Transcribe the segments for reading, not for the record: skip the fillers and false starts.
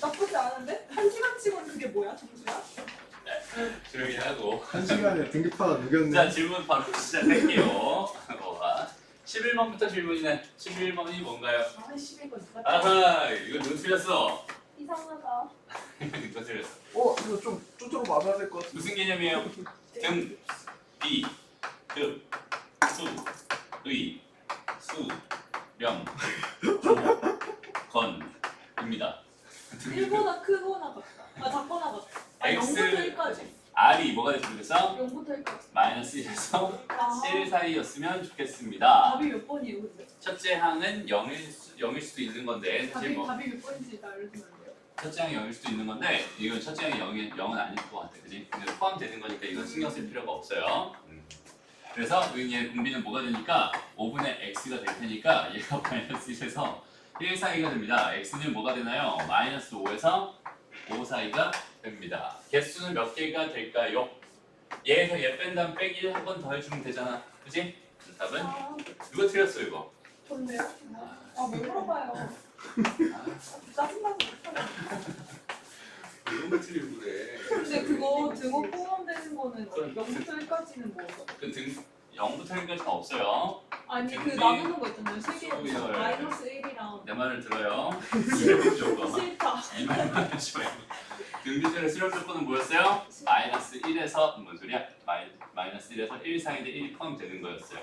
나쁘지 않은데? 1시간 치고는 그게 뭐야, 정수야? 조용히 하고. 1시간에 등급하다 누겼네. 자, 질문 바로 시작할게요. 11번부터 질문이네. 11번이 뭔가요? 아, 11번 누가 아하, 이거 누구 틀렸어? 이상하다. 누가 틀렸어? 이거 좀 쪼쪼로 맞아야 될 것 같아. 무슨 개념이에요? 등, 비, 급, 수, 의, 수, 령, 조, 건입니다. 1보다 크거나 같다. 아, 작거나 같다. 아, X 0부터 1까지. R이 뭐가 됐으면 좋겠어? 0부터 1까지. 마이너스 1에서 아, 1 사이였으면 좋겠습니다. 답이 몇 번이에요, 근데? 첫째 항은 0일 수도 있는 건데 사실 뭐 답이 몇 번인지 알려주면 안 돼요? 첫째 항이 0일 수도 있는 건데 이건 첫째 항이 0은 아닐 것 같아, 그지? 근데 포함되는 거니까 이건 신경 쓸 필요가 없어요. 그래서 얘 공비는 뭐가 되니까 5분의 x가 될 테니까 얘가 마이너스 1에서 1 사이가 됩니다. x는 뭐가 되나요? 마이너스 5에서 5 사이가 됩니다. 개수는 몇 개가 될까요? 얘에서 얘 뺀 다음 빼기 1 한 번 더 해주면 되잖아, 그지? 답은 아, 누가 틀렸어 이거? 좋네요. 아, 왜 물어봐요? 짜증나서 못하네. 이런 거 틀리고 그래. 근데 그거 등호 포함되는 거는 0부터 1까지는 뭐죠? 그 등 0부터 1까지는 없어요. 아니 그 등비, 나누는 거 있잖아요. 세 개. 수열. 마이너스 1이랑 내 말을 들어요. 수렴 조건. 싫다. 이 말만 하지 말고. 등비절의 수렴 조건은 뭐였어요? 마이너스 1에서 뭔 소리야? 마이너스 1에서 1 사이인데 1이 포함되는 거였어요.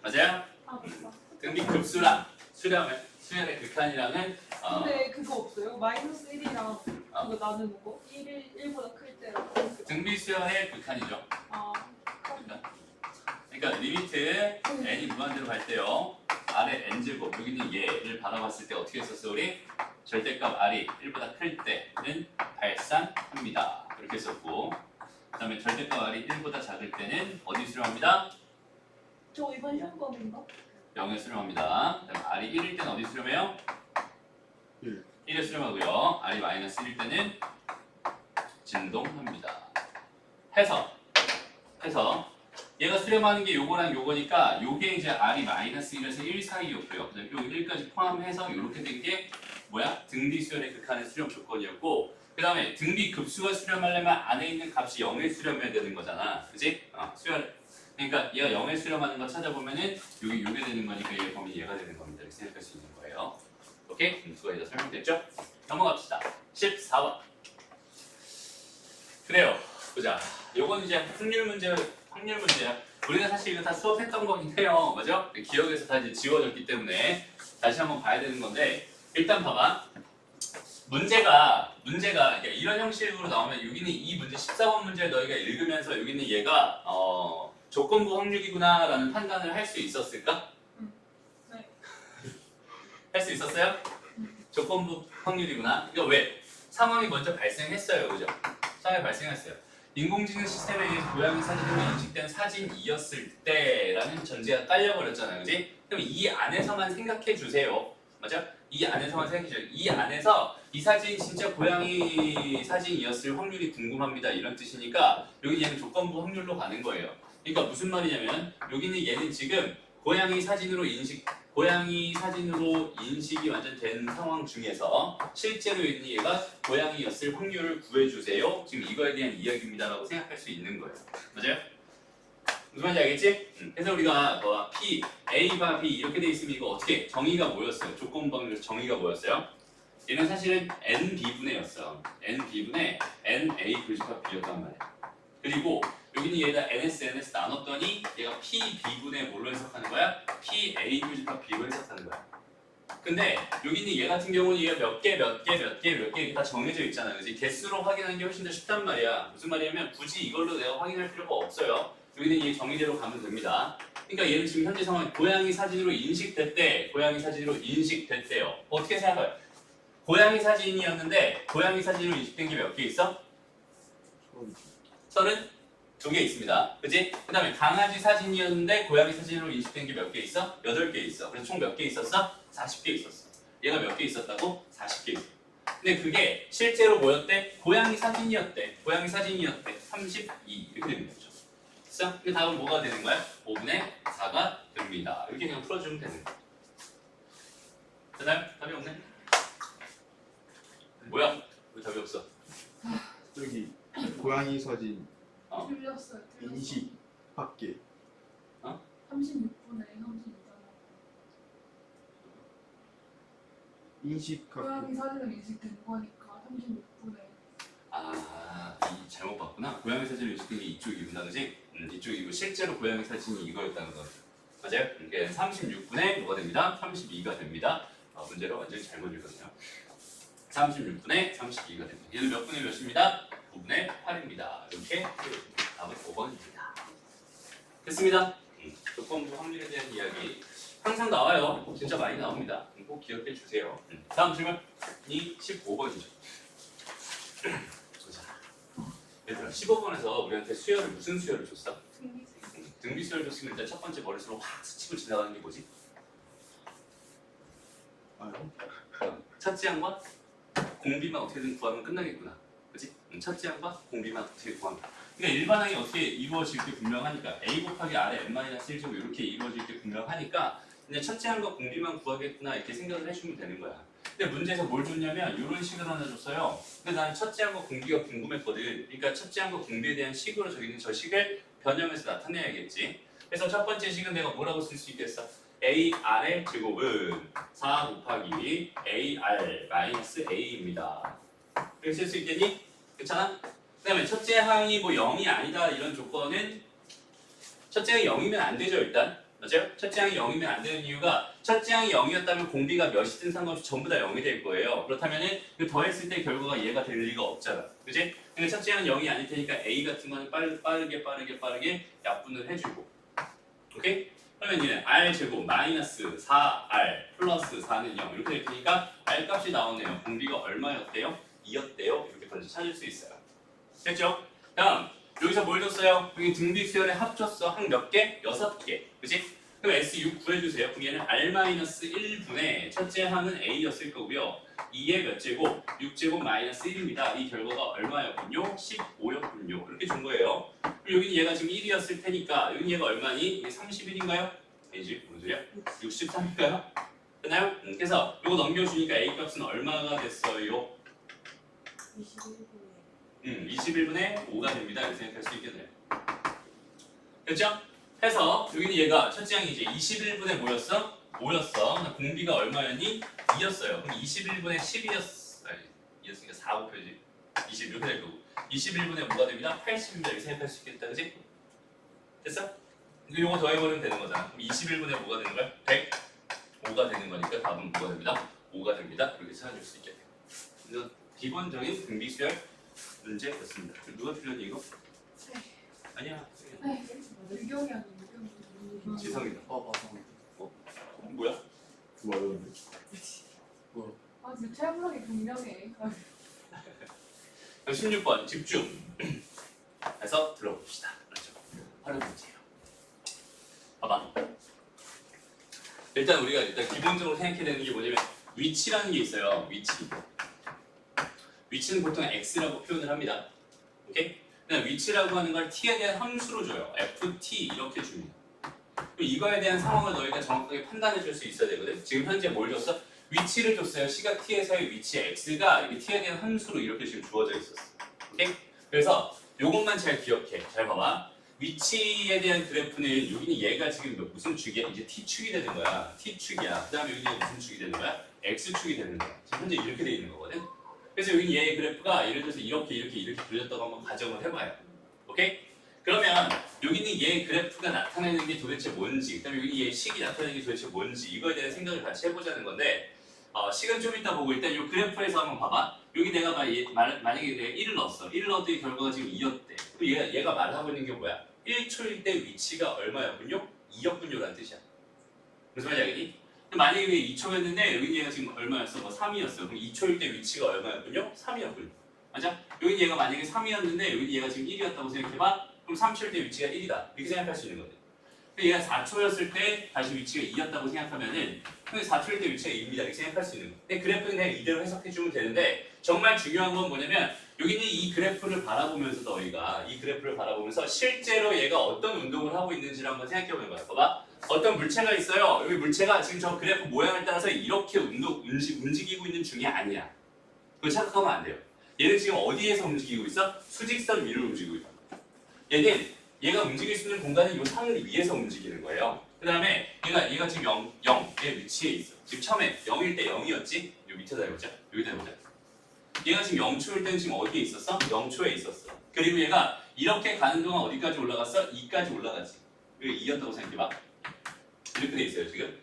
맞아요? 아, 맞다. 등비 급수랑 수열의 극한이랑은 근데 그거 없어요? 마이너스 1이랑 그거 나누는 거? 1보다 클 때랑. 등비 수열의 극한이죠. 아, 그러니까 리미트 n이 무한대로 갈 때요. r의 n제곱 여기는 얘를 바라봤을 때 어떻게 했었어 우리? 절대값 r이 1보다 클 때는 발산합니다. 이렇게 했었고 그 다음에 절대값 r이 1보다 작을 때는 어디 수렴합니다? 저 이번 시험 범인가? 0에 수렴합니다. 그 다음에 r이 1일 때는 어디 수렴해요? 1. 1에 수렴하고요. r이 마이너스 1일 때는 진동합니다. 해서 얘가 수렴하는 게 요거랑 요거니까 요게 이제 r이 마이너스 1에서 1 사이였고요. 그다음에 요 1까지 포함해서 이렇게 된 게 뭐야? 등비 수열의 극한의 수렴 조건이었고 그 다음에 등비 급수가 수렴하려면 안에 있는 값이 0에 수렴해야 되는 거잖아. 그지? 수열. 그러니까 얘가 0에 수렴하는 거 찾아보면은 요게 되는 거니까 얘 범위 얘가 되는 겁니다. 이렇게 생각할 수 있는 거예요. 오케이? 수가 이제 설명됐죠? 넘어갑시다. 14번. 그래요. 보자. 요건 이제 확률 문제야. 우리가 사실 이거 다 수업했던 거긴 해요. 맞죠? 기억에서 다 이제 지워졌기 때문에 다시 한번 봐야 되는 건데 일단 봐봐. 문제가 그러니까 이런 형식으로 나오면 여기는 이 문제 14번 문제를 너희가 읽으면서 여기는 얘가 조건부 확률이구나 라는 판단을 할 수 있었을까? 네. 할 수 있었어요? 조건부 확률이구나. 이거 왜? 상황이 먼저 발생했어요. 그죠? 상황이 발생했어요. 인공지능 시스템에 의해서 고양이 사진으로 인식된 사진이었을 때라는 전제가 깔려버렸잖아요. 그지? 그럼 이 안에서만 생각해 주세요. 맞아? 이 안에서만 생각해 주세요. 이 안에서 이 사진이 진짜 고양이 사진이었을 확률이 궁금합니다. 이런 뜻이니까 여기 얘는 조건부 확률로 가는 거예요. 그러니까 무슨 말이냐면 여기는 얘는 지금 고양이 사진으로 인식이 완전 된 상황 중에서 실제로 있는 얘가 고양이였을 확률을 구해주세요. 지금 이거에 대한 이야기입니다라고 생각할 수 있는 거예요. 맞아요? 무슨 말인지 알겠지? 그래서 우리가 P, A가 B 이렇게 돼 있으면 이거 어떻게 정의가 뭐였어요? 조건부 확률에서 정의가 뭐였어요? 얘는 사실은 NB분의였어. NB분의 NA 교집합 B였단 말이야. 그리고 여기는 얘가 NS 나눴더니 얘가 PB분의 뭘로 해석하는 거야? PA 교집합 B로 해석하는 거야. 근데 여기는 얘 같은 경우는 얘가 몇 개 이렇게 다 정해져 있잖아. 그지? 개수로 확인하는 게 훨씬 더 쉽단 말이야. 무슨 말이냐면 굳이 이걸로 내가 확인할 필요가 없어요. 여기는 이 정의대로 가면 됩니다. 그러니까 얘는 지금 현재 상황에 고양이 사진으로 인식됐대요. 어떻게 생각해요? 고양이 사진이었는데 고양이 사진으로 인식된 게 몇 개 있어? 32개 있습니다. 그치? 그 다음에 강아지 사진이었는데 고양이 사진으로 인식된 게 몇 개 있어? 8개 있어. 그래서 총 몇 개 있었어? 40개 있었어. 얘가 몇 개 있었다고? 40개 있어. 근데 그게 실제로 뭐였대? 고양이 사진이었대. 32 이렇게 되는 거죠. 됐어? 그 다음 뭐가 되는 거야? 5분의 4가 됩니다. 이렇게 그냥 풀어주면 되는 거야. 됐나요? 답이 없네? 뭐야? 왜 답이 없어? 저기 고양이 사진 틀렸어요. 인식 밖에 36분에 32잖아. 인식 밖에 고양이 사진을 인식된 거니까 36분에. 이 잘못 봤구나. 고양이 사진을 인식된 게 이쪽이구나, 그지? 이쪽이고 실제로 고양이 사진이 이거였다는 거. 맞아요? 이게 36분에 뭐가 됩니다? 32가 됩니다. 문제를 완전히 잘못 읽었네요. 36분에 32가 됩니다. 얘는 몇 분의 몇입니다? 9분의 8입니다. 이렇게 답은 5번입니다. 됐습니다. 조건부 확률에 대한 이야기 항상 나와요. 진짜 많이 나옵니다. 꼭 기억해 주세요. 다음 질문이 15번이죠. 얘들아, 15번에서 우리한테 수열을 무슨 수열을 줬어? 등비 수열 줬으면 일단 첫 번째 머릿속으로 확 스치고 지나가는 게 뭐지? 첫째 항과 공비만 어떻게든 구하면 끝나겠구나. 그치? 첫째 항과 공비만 어떻게 구하면. 그러니까 일반항이 어떻게 이루어질 게 분명하니까 A 곱하기 R의 n-1제곱 이렇게 이루어질 게 분명하니까 그냥 첫째 항과 공비만 구하겠구나 이렇게 생각을 해주면 되는 거야. 근데 문제에서 뭘 줬냐면 이런 식을 하나 줬어요. 근데 나는 첫째 항과 공비가 궁금했거든. 그러니까 첫째 항과 공비에 대한 식으로 저기 있는 저 식을 변형해서 나타내야겠지. 그래서 첫 번째 식은 내가 뭐라고 쓸 수 있겠어? AR의 제곱은 4 곱하기 AR-A입니다. 이렇게 쓸 수 있겠니? 괜찮아? 그 다음에 첫째 항이 뭐 0이 아니다 이런 조건은 첫째 항이 0이면 안 되죠 일단. 맞아요? 첫째 항이 0이면 안 되는 이유가 첫째 항이 0이었다면 공비가 몇이든 상관없이 전부 다 0이 될 거예요. 그렇다면은 더했을 때 결과가 얘가 될 리가 없잖아. 그지? 그러니까 첫째 항은 0이 아닐 테니까 A 같은 거는 빠르게 약분을 해주고. 오케이? 그러면 얘는 R 제곱 마이너스 4R 플러스 4는 0 이렇게 될 테니까 R 값이 나오네요. 공비가 얼마였대요? 2였대요. 이렇게 먼저 찾을 수 있어요. 됐죠? 다음 여기서 뭘 줬어요? 여기 등비 수열에 합 줬어. 항 몇 개? 6개. 그치? 그럼 S6 구해주세요. 그럼 얘는 R-1분의 첫째 항은 A였을 거고요. 2의 몇 제곱? 6제곱 마이너스 1입니다. 이 결과가 얼마였군요? 15였군요. 이렇게 준 거예요. 그럼 여기는 얘가 지금 1이었을 테니까 여기는 얘가 얼마니? 이게 31인가요? 아니지. 무슨 소리야? 63인가요? 됐나요? 그래서 이거 넘겨주니까 A 값은 얼마가 됐어요? 21분의 5가 됩니다. 이렇게 생각할 수 있겠네요. 됐죠? 해서 여기는 얘가 첫째 항이지 21분의 뭐였어? 5였어. 공비가 얼마였니? 2였어요. 그럼 21분의 10이었어. 아니, 2였으니까 4 곱해야지. 20 이렇게 될 거고. 21분의 5가 됩니다. 80입니다. 이렇게 생각할 수 있겠다. 그치? 됐어? 이거 더해버리면 되는 거잖아. 그럼 21분의 5가 되는 거야? 105가 되는 거니까 답은 뭐가 됩니다? 5가 됩니다. 이렇게 찾아줄 수 있겠네요. 이건 기본적인 등비수열 문제였습니다. 누가 틀렸니 이거? 네. 아니야. 유경이 아니고 유경이. 지성이다. 맞아. 뭐야? 뭐야? 아 진짜 최불하게 분명해. 16번 집중 해서 들어봅시다. 그렇죠. 활용 문제예요. 봐봐. 일단 우리가 기본적으로 생각해야 되는 게 뭐냐면 위치라는 게 있어요. 위치는 보통 x라고 표현을 합니다. 오케이? 그냥 위치라고 하는 걸 t에 대한 함수로 줘요. ft 이렇게 줍니다. 이거에 대한 상황을 너희가 정확하게 판단해 줄 수 있어야 되거든. 지금 현재 뭘 줬어? 위치를 줬어요. 시각 t에서의 위치 x가 이게 t에 대한 함수로 이렇게 지금 주어져 있었어. 오케이? 그래서 요것만 잘 기억해. 잘 봐봐. 위치에 대한 그래프는 여기는 얘가 지금 무슨 축이야? 이제 t축이 되는 거야. t축이야. 그 다음에 여기는 무슨 축이 되는 거야? x축이 되는 거야. 지금 현재 이렇게 돼 있는 거거든. 그래서 여기 얘의 그래프가 예를 들어서 이렇게 그려졌다고 한번 가정을 해봐요. 오케이? 그러면 여기는 얘의 그래프가 나타내는 게 도대체 뭔지, 그다음에 여기 얘의 식이 나타내는 게 도대체 뭔지 이거에 대한 생각을 같이 해보자는 건데 시간 좀 이따 보고 일단 이 그래프에서 한번 봐봐. 여기 내가 만약에 내가 1을 넣었어. 1을 넣었더니 결과가 지금 2였대. 그럼 얘가 말하고 있는 게 뭐야? 1초일 때 위치가 얼마였군요? 2였군요라는 뜻이야. 무슨 말인지 알겠니? 만약에 2초였는데 여기 얘가 지금 얼마였어? 뭐 3이었어. 그럼 2초일 때 위치가 얼마였군요? 3이었군요. 맞아? 여기 얘가 만약에 3이었는데 여기 얘가 지금 1이었다고 생각해봐. 그럼 3초일 때 위치가 1이다. 이렇게 생각할 수 있는 거지. 얘가 4초였을 때 다시 위치가 2였다고 생각하면은 4초일 때 위치가 2입니다. 이렇게 생각할 수 있는 거야. 근데 그래프는 그냥 이대로 해석해주면 되는데 정말 중요한 건 뭐냐면 여기는 이 그래프를 바라보면서 너희가 이 그래프를 바라보면서 실제로 얘가 어떤 운동을 하고 있는지를 한번 생각해보는 거야. 봐봐. 어떤 물체가 있어요. 여기 물체가 지금 저 그래프 모양을 따라서 이렇게 움직이고 있는 중이 아니야. 그거 착각하면 안 돼요. 얘는 지금 어디에서 움직이고 있어? 수직선 위를 움직이고 있어. 얘가 움직일 수 있는 공간은 이 상을 위에서 움직이는 거예요. 그 다음에 얘가 지금 0의 위치에 있어. 지금 처음에 0일 때 0이었지? 요 밑에다 해보자. 여기다 해보자. 얘가 지금 0초일 때는 지금 어디에 있었어? 0초에 있었어. 그리고 얘가 이렇게 가는 동안 어디까지 올라갔어? 2까지 올라가지. 여기 2였다고 생각해봐. 이렇게 돼 있어요 지금.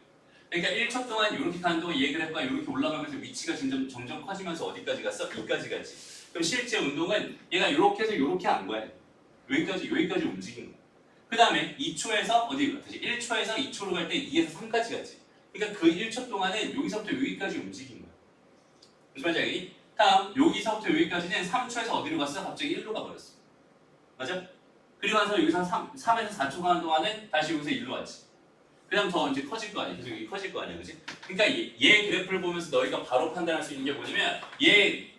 그러니까 1초 동안 이렇게 가는 동안 얘 그래프가 이렇게 올라가면서 위치가 점점 커지면서 어디까지 갔어? 2까지 가지. 그럼 실제 운동은 얘가 이렇게 해서 이렇게 안 거야. 여기까지 움직인 거야. 그 다음에 2초에서 어디 다시 1초에서 2초로 갈 때 2에서 3까지 가지. 그러니까 그 1초 동안은 여기서부터 여기까지 움직인 거야. 무슨 말인지 알겠니? 다음 여기서부터 여기까지는 3초에서 어디로 갔어? 갑자기 1로 가버렸어. 맞아? 그리고 나서 여기서 3에서 4초 가는 동안은 다시 여기서 1로 왔지. 그 다음 더 이제 커질 거 아니야. 계속 여기 커질 거 아니야. 그치? 그러니까 얘 그래프를 보면서 너희가 바로 판단할 수 있는 게 뭐냐면 얘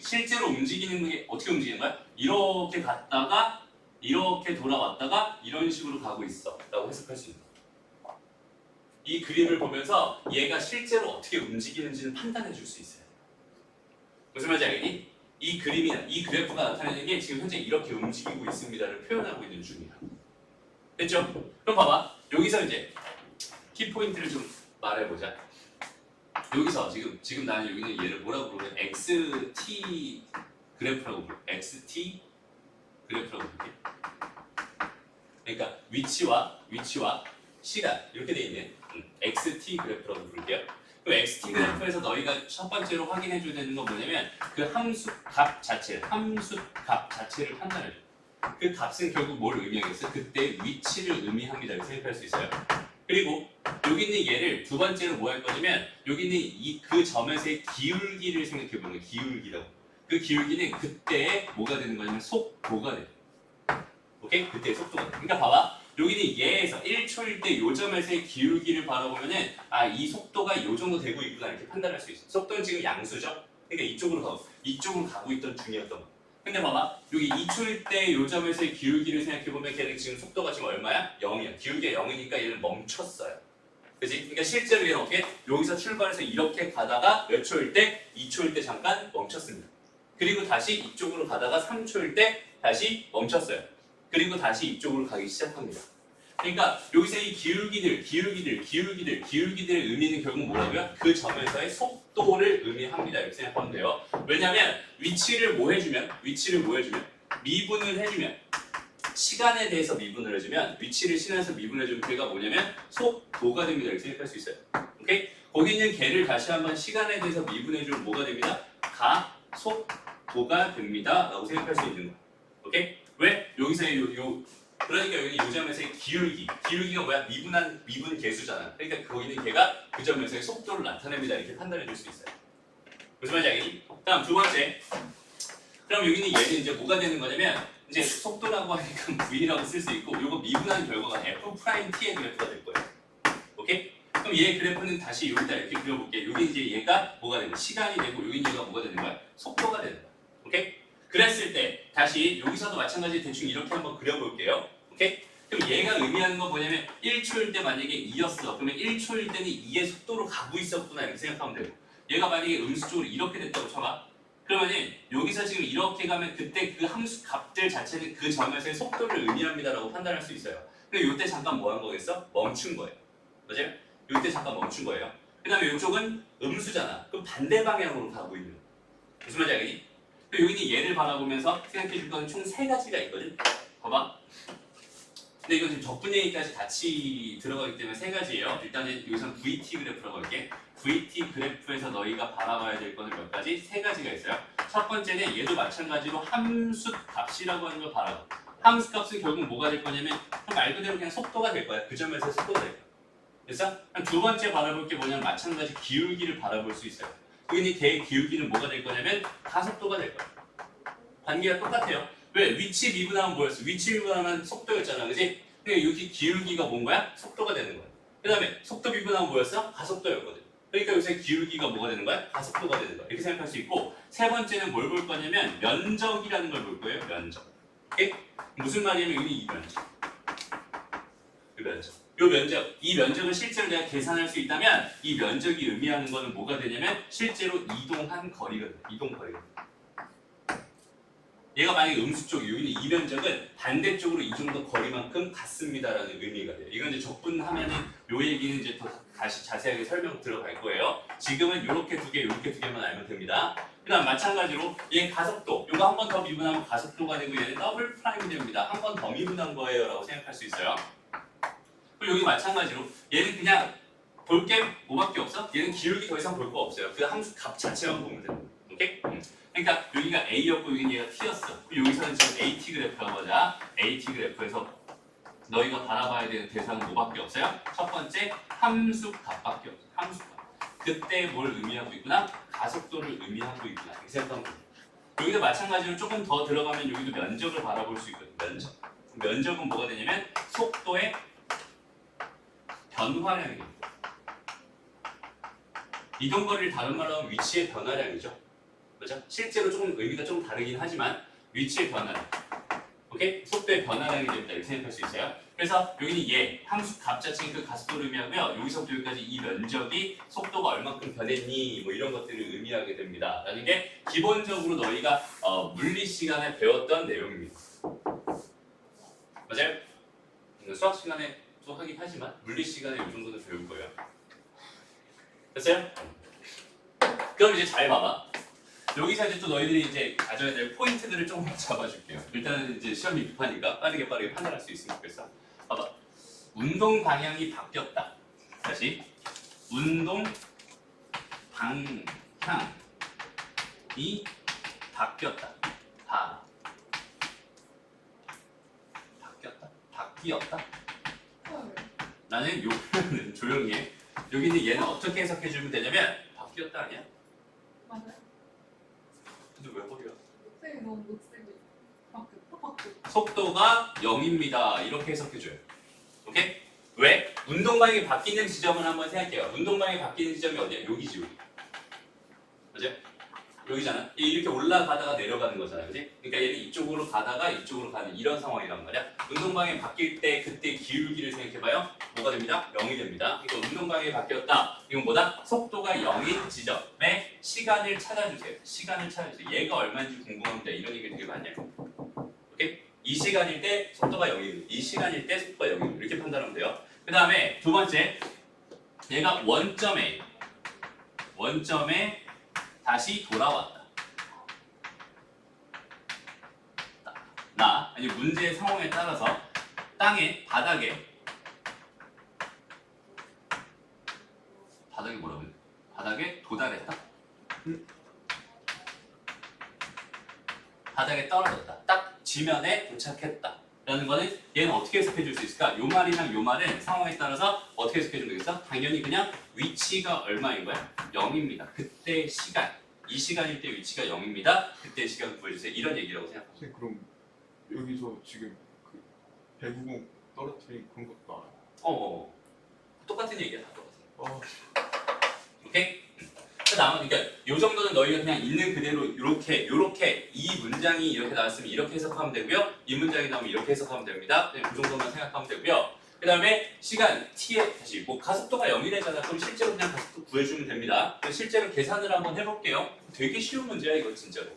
실제로 움직이는 게 어떻게 움직이는 거야? 이렇게 갔다가 이렇게 돌아왔다가 이런 식으로 가고 있어 라고 해석할 수 있는 거야. 이 그림을 보면서 얘가 실제로 어떻게 움직이는지는 판단해 줄 수 있어요. 무슨 말인지 알겠니? 이 그래프가 나타내는 게 지금 현재 이렇게 움직이고 있습니다를 표현하고 있는 중이야. 됐죠? 그럼 봐봐. 여기서 이제 키포인트를 좀 말해보자. 여기서 지금 나는 여기는 얘를 뭐라고 부르면 XT 그래프라고 부르. XT 그래프라고 부를게. 그러니까 위치와 시간 이렇게 돼 있는 XT 그래프라고 부를게요. 그 XT 그래프에서 너희가 첫 번째로 확인해 줘야 되는 건 뭐냐면 그 함수 값 자체를 판단해 줘. 그 값은 결국 뭘 의미하겠어? 그때 위치를 의미합니다. 이렇게 생각할 수 있어요. 그리고 여기 있는 얘를 두 번째로 뭐 할 거냐면 여기 있는 그 점에서의 기울기를 생각해 보는 기울기라고. 그 기울기는 그때 뭐가 되는 거냐면 속도가 돼. 오케이? 그때 속도가 돼. 그러니까 봐봐. 여기는 얘에서 1초일 때 요 점에서의 기울기를 바라보면은 이 속도가 요 정도 되고 있구나 이렇게 판단할 수 있어. 속도는 지금 양수죠. 그러니까 이쪽으로 가고 있던 중이었던 거. 근데 봐봐. 여기 2초일 때 요 점에서의 기울기를 생각해 보면 걔는 지금 속도가 지금 얼마야? 0이야. 기울기가 0이니까 얘는 멈췄어요. 그지? 그러니까 실제로 얘는 어떻게? 여기서 출발해서 이렇게 가다가 몇 초일 때? 2초일 때 잠깐 멈췄습니다. 그리고 다시 이쪽으로 가다가 3초일 때 다시 멈췄어요. 그리고 다시 이쪽으로 가기 시작합니다. 그러니까 여기서 이 기울기들의 의미는 결국 뭐라고요? 그 점에서의 속도를 의미합니다. 이렇게 생각하면 돼요. 왜냐하면 위치를 뭐 해주면 미분을 해주면 시간에 대해서 미분을 해주면 위치를 시간에서 미분해주면 걔가 뭐냐면 속도가 됩니다. 이렇게 생각할 수 있어요. 오케이? 거기 있는 걔를 다시 한번 시간에 대해서 미분해주면 뭐가 됩니다? 가속도가 됩니다. 라고 생각할 수 있는 거예요. 오케이? 왜? 여기서의 그러니까 여기 이 점에서의 기울기가 뭐야? 미분 계수잖아. 그러니까 거기 있는 걔가 그 점에서의 속도를 나타냅니다. 이렇게 판단해 줄 수 있어요. 무슨 말인지 알겠니? 다음 두 번째. 그럼 여기 있는 얘는 이제 뭐가 되는 거냐면 이제 속도라고 하니까 V라고 쓸 수 있고 요거 미분한 결과가 F'T의 그래프가 될 거예요. 오케이? 그럼 얘 그래프는 다시 여기다 이렇게 그려볼게. 여기 이제 얘가 뭐가 되는 거야? 시간이 되고 여기 얘가 뭐가 되는 거야? 속도가 되는 거야. 오케이? 그랬을 때 다시 여기서도 마찬가지 대충 이렇게 한번 그려볼게요. 오케이? 그럼 얘가 의미하는 건 뭐냐면 1초일 때 만약에 2였어. 그러면 1초일 때는 2의 속도로 가고 있었구나 이렇게 생각하면 되고 얘가 만약에 음수 쪽으로 이렇게 됐다고 쳐봐. 그러면은 여기서 지금 이렇게 가면 그때 그 함수 값들 자체는 그 점에서의 속도를 의미합니다라고 판단할 수 있어요. 근데 이때 잠깐 뭐 한 거겠어? 멈춘 거예요. 맞아요? 이때 잠깐 멈춘 거예요. 그 다음에 이쪽은 음수잖아. 그럼 반대 방향으로 가고 있는 거야. 무슨 말인지 알겠니? 여기 있는 얘를 바라보면서 생각해 줄 거는 총 3가지가 있거든. 봐봐. 근데 이건 지금 적분 얘기까지 같이 들어가기 때문에 3가지예요. 일단은 여기서 VT 그래프라고 할게. VT 그래프에서 너희가 바라봐야 될 거는 몇 가지? 3가지가 있어요. 첫 번째는 얘도 마찬가지로 함수 값이라고 하는 걸 바라봐. 함수 값은 결국 뭐가 될 거냐면 말 그대로 그냥 속도가 될 거야. 그 점에서 속도가 될 거야. 그래서 두 번째 바라볼 게 뭐냐면 마찬가지 기울기를 바라볼 수 있어요. 여기 대 기울기는 뭐가 될 거냐면 가속도가 될 거야. 관계가 똑같아요. 왜? 위치 미분하면 뭐였어? 위치 미분하면 속도였잖아. 그지? 근데 여기 기울기가 뭔 거야? 속도가 되는 거야. 그 다음에 속도 미분하면 뭐였어? 가속도였거든. 그러니까 요새 기울기가 뭐가 되는 거야? 가속도가 되는 거야. 이렇게 생각할 수 있고 세 번째는 뭘 볼 거냐면 면적이라는 걸 볼 거예요. 면적. 오케이? 무슨 말이냐면 여기 이 면적. 이 면적. 요 면적, 이 면적을 실제로 내가 계산할 수 있다면 이 면적이 의미하는 거는 뭐가 되냐면 실제로 이동한 거리가 돼. 이동 거리가. 얘가 만약에 음수 쪽, 여기는 이 면적은 반대쪽으로 이 정도 거리만큼 같습니다라는 의미가 돼요. 이건 이제 적분하면은 요 얘기는 이제 더 다시 자세하게 설명 들어갈 거예요. 지금은 요렇게 두 개, 요렇게 두 개만 알면 됩니다. 그다음 마찬가지로 얘 가속도, 요거 한 번 더 미분하면 가속도가 되고 얘는 더블 프라임이 됩니다. 한 번 더 미분한 거예요라고 생각할 수 있어요. 그리고 여기 마찬가지로 얘는 그냥 볼 게 뭐밖에 없어? 얘는 기울기 더 이상 볼 거 없어요. 그 함수 값 자체만 보면 돼요. 오케이? 그러니까 여기가 A였고 여기는 얘가 T였어. 여기서는 지금 AT 그래프라고 하자. AT 그래프에서 너희가 바라봐야 되는 대상은 뭐밖에 없어요? 첫 번째 함수 값밖에 없어요. 함수 값. 그때 뭘 의미하고 있구나? 가속도를 의미하고 있구나. 이렇게 생각하면 돼요. 여기도 마찬가지로 조금 더 들어가면 여기도 면적을 바라볼 수 있거든요. 면적. 면적은 뭐가 되냐면 속도의 변화량이에요. 이동거리를 다른 말로 하면 위치의 변화량이죠. 그죠? 실제로 조금 의미가 좀 다르긴 하지만 위치의 변화량. 오케이? 속도의 변화량이 됩니다. 이렇게 생각할 수 있어요. 그래서 여기는 얘, 함수 값 자체인 그 가속도를 의미하고요. 여기서부터 여기까지 이 면적이 속도가 얼만큼 변했니 뭐 이런 것들을 의미하게 됩니다. 라는 게 기본적으로 너희가 물리 시간에 배웠던 내용입니다. 맞아요? 수학 시간에 또 하긴 하지만 물리 시간에 이 정도는 배울 거예요. 됐어요? 그럼 이제 잘 봐봐. 여기서 이제 또 너희들이 이제 가져야 될 포인트들을 조금 잡아줄게요. 일단은 이제 시험이 급하니까 빠르게 판단할 수 있으면 좋겠어. 봐봐. 운동 방향이 바뀌었다. 다시. 운동 방향이 바뀌었다. 바뀌었다. 나는 요 표현은 조용히 해. 여기는 얘는 어떻게 해석해주면 되냐면 바뀌었다 아니야? 맞아요. 근데 왜 버려? 녹색이 너무 녹색이 바뀌었다. 속도가 0입니다. 이렇게 해석해줘요. 오케이? 왜? 운동방향이 바뀌는 지점을 한번 생각해요. 운동방향이 바뀌는 지점이 어디야? 여기지, 여기. 맞아요? 여기잖아. 이렇게 올라가다가 내려가는 거잖아. 그지? 그러니까 얘는 이쪽으로 가다가 이쪽으로 가는 이런 상황이란 말이야. 운동방향이 바뀔 때 그때 기울기를 생각해봐요. 뭐가 됩니다? 0이 됩니다. 그러니까 운동방향이 바뀌었다. 이건 뭐다? 속도가 0인 지점에 시간을 찾아주세요. 시간을 찾아주세요. 얘가 얼마인지 궁금합니다. 이런 얘기 되게 많이 해요. 오케이? 이 시간일 때 속도가 0이고 이 시간일 때 속도가 0이고 이렇게 판단하면 돼요. 그 다음에 두 번째 얘가 원점에 다시 돌아왔다. 아니 문제의 상황에 따라서 바닥에 뭐라고 해? 바닥에 도달했다. 바닥에 떨어졌다. 딱 지면에 도착했다. 라는 거는 얘는 어떻게 해석해 줄 수 있을까? 요 말이랑 요 말은 상황에 따라서 어떻게 해석해 주면 되겠어? 당연히 그냥 위치가 얼마인 거야? 0입니다. 그때 시간. 이 시간일 때 위치가 0입니다. 그때 시간 구해주세요. 이런 얘기라고 생각합니다. 선생님 그럼 여기서 지금 그 배구공 떨어뜨린 그런 것도 알아요? 똑같은 얘기야. 다 똑같아. 오케이? 그러니까 요 정도는 너희가 그냥 있는 그대로 요렇게 이 문장이 이렇게 나왔으면 이렇게 해석하면 되고요. 이 문장이 나오면 이렇게 해석하면 됩니다. 그냥 그 정도만 생각하면 되고요. 그 다음에 시간 t에 다시 가속도가 0이래잖아. 그럼 실제로 그냥 가속도 구해주면 됩니다. 실제로 계산을 한번 해볼게요. 되게 쉬운 문제야 이거 진짜로.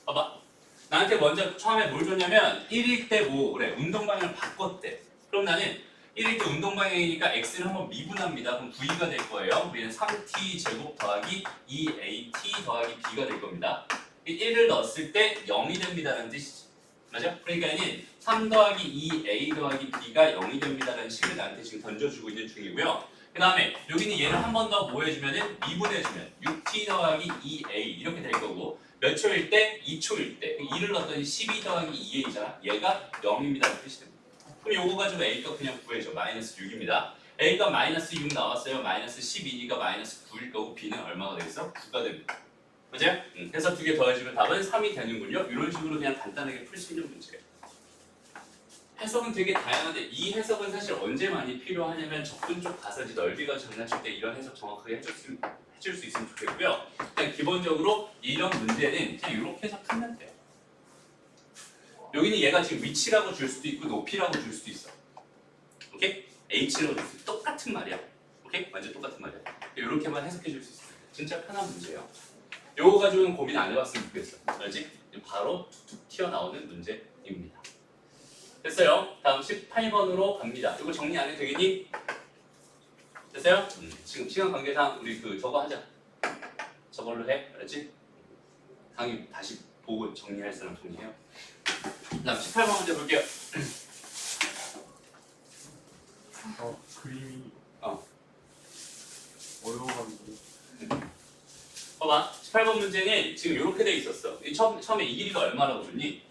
봐봐. 나한테 먼저 처음에 뭘 줬냐면 1일 때 그래 운동 방향을 바꿨대. 그럼 나는 1일 때 운동 방향이니까 x를 한번 미분합니다. 그럼 v가 될 거예요. 우리는 3t 제곱 더하기 2at 더하기 b가 될 겁니다. 1을 넣었을 때 0이 됩니다라는 뜻이지. 맞아? 그러니까 얘는 3 더하기 2a 더하기 b가 0이 됩니다라는 식을 나한테 지금 던져주고 있는 중이고요. 그 다음에 여기는 얘를 한 번 더 뭐 해주면은 미분해주면 6t 더하기 2a 이렇게 될 거고 몇 초일 때? 2초일 때 2를 넣었더니 12 더하기 2a잖아. 얘가 0입니다라는 뜻이 됩니다. 그럼 요거 가지고 A값 그냥 구해줘. 마이너스 6입니다. A값 마이너스 6 나왔어요. 마이너스 12니까 마이너스 9일 거고 B는 얼마가 되겠어? 9가 됩니다. 맞아요? 해서 두 개 더해주면 답은 3이 되는군요. 이런 식으로 그냥 간단하게 풀 수 있는 문제예요. 해석은 되게 다양한데 이 해석은 사실 언제 많이 필요하냐면 접근 쪽 가서 이제 넓이가 장난칠 때 이런 해석 정확하게 해줄 수 있으면 좋겠고요. 그냥 기본적으로 이런 문제는 그냥 이렇게 해석하면 돼요. 여기는 얘가 지금 위치라고 줄 수도 있고 높이라고 줄 수도 있어. 오케이? h라고 줄 수 있어. 똑같은 말이야. 오케이? 완전 똑같은 말이야. 이렇게만 해석해 줄 수 있어. 진짜 편한 문제예요. 요거 가지고는 고민 안 해봤으면 좋겠어. 알지? 바로 툭툭 튀어나오는 문제입니다. 됐어요? 다음 18번으로 갑니다. 이거 정리 안 해도 되겠니? 됐어요? 지금 시간 관계상 우리 저거 하자. 저걸로 해. 알았지? 당연히 다시 보고 정리할 사람 정리해요. 다음 18번 문제 볼게요. 그림이 어. 어려워가지고 봐봐. 18번 문제는 지금 이렇게 돼 있었어. 처음에 이 길이가 얼마라고 줬니?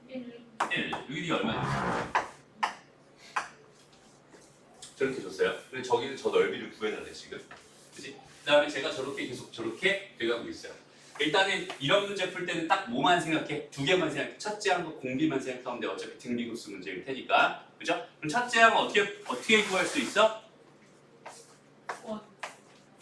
1. 1. 이 길이가 얼마야? 저렇게 줬어요. 근데 저기는 저 넓이를 구해달래 지금. 그지? 그 다음에 제가 저렇게 계속 저렇게 돼가고 있어요. 일단은 이런 문제 풀 때는 딱 뭐만 생각해? 두 개만 생각해. 첫째 항과 공비만 생각하면 돼. 어차피 등비급수 문제일 테니까. 그죠? 그럼 첫째 항은 어떻게 구할 수 있어?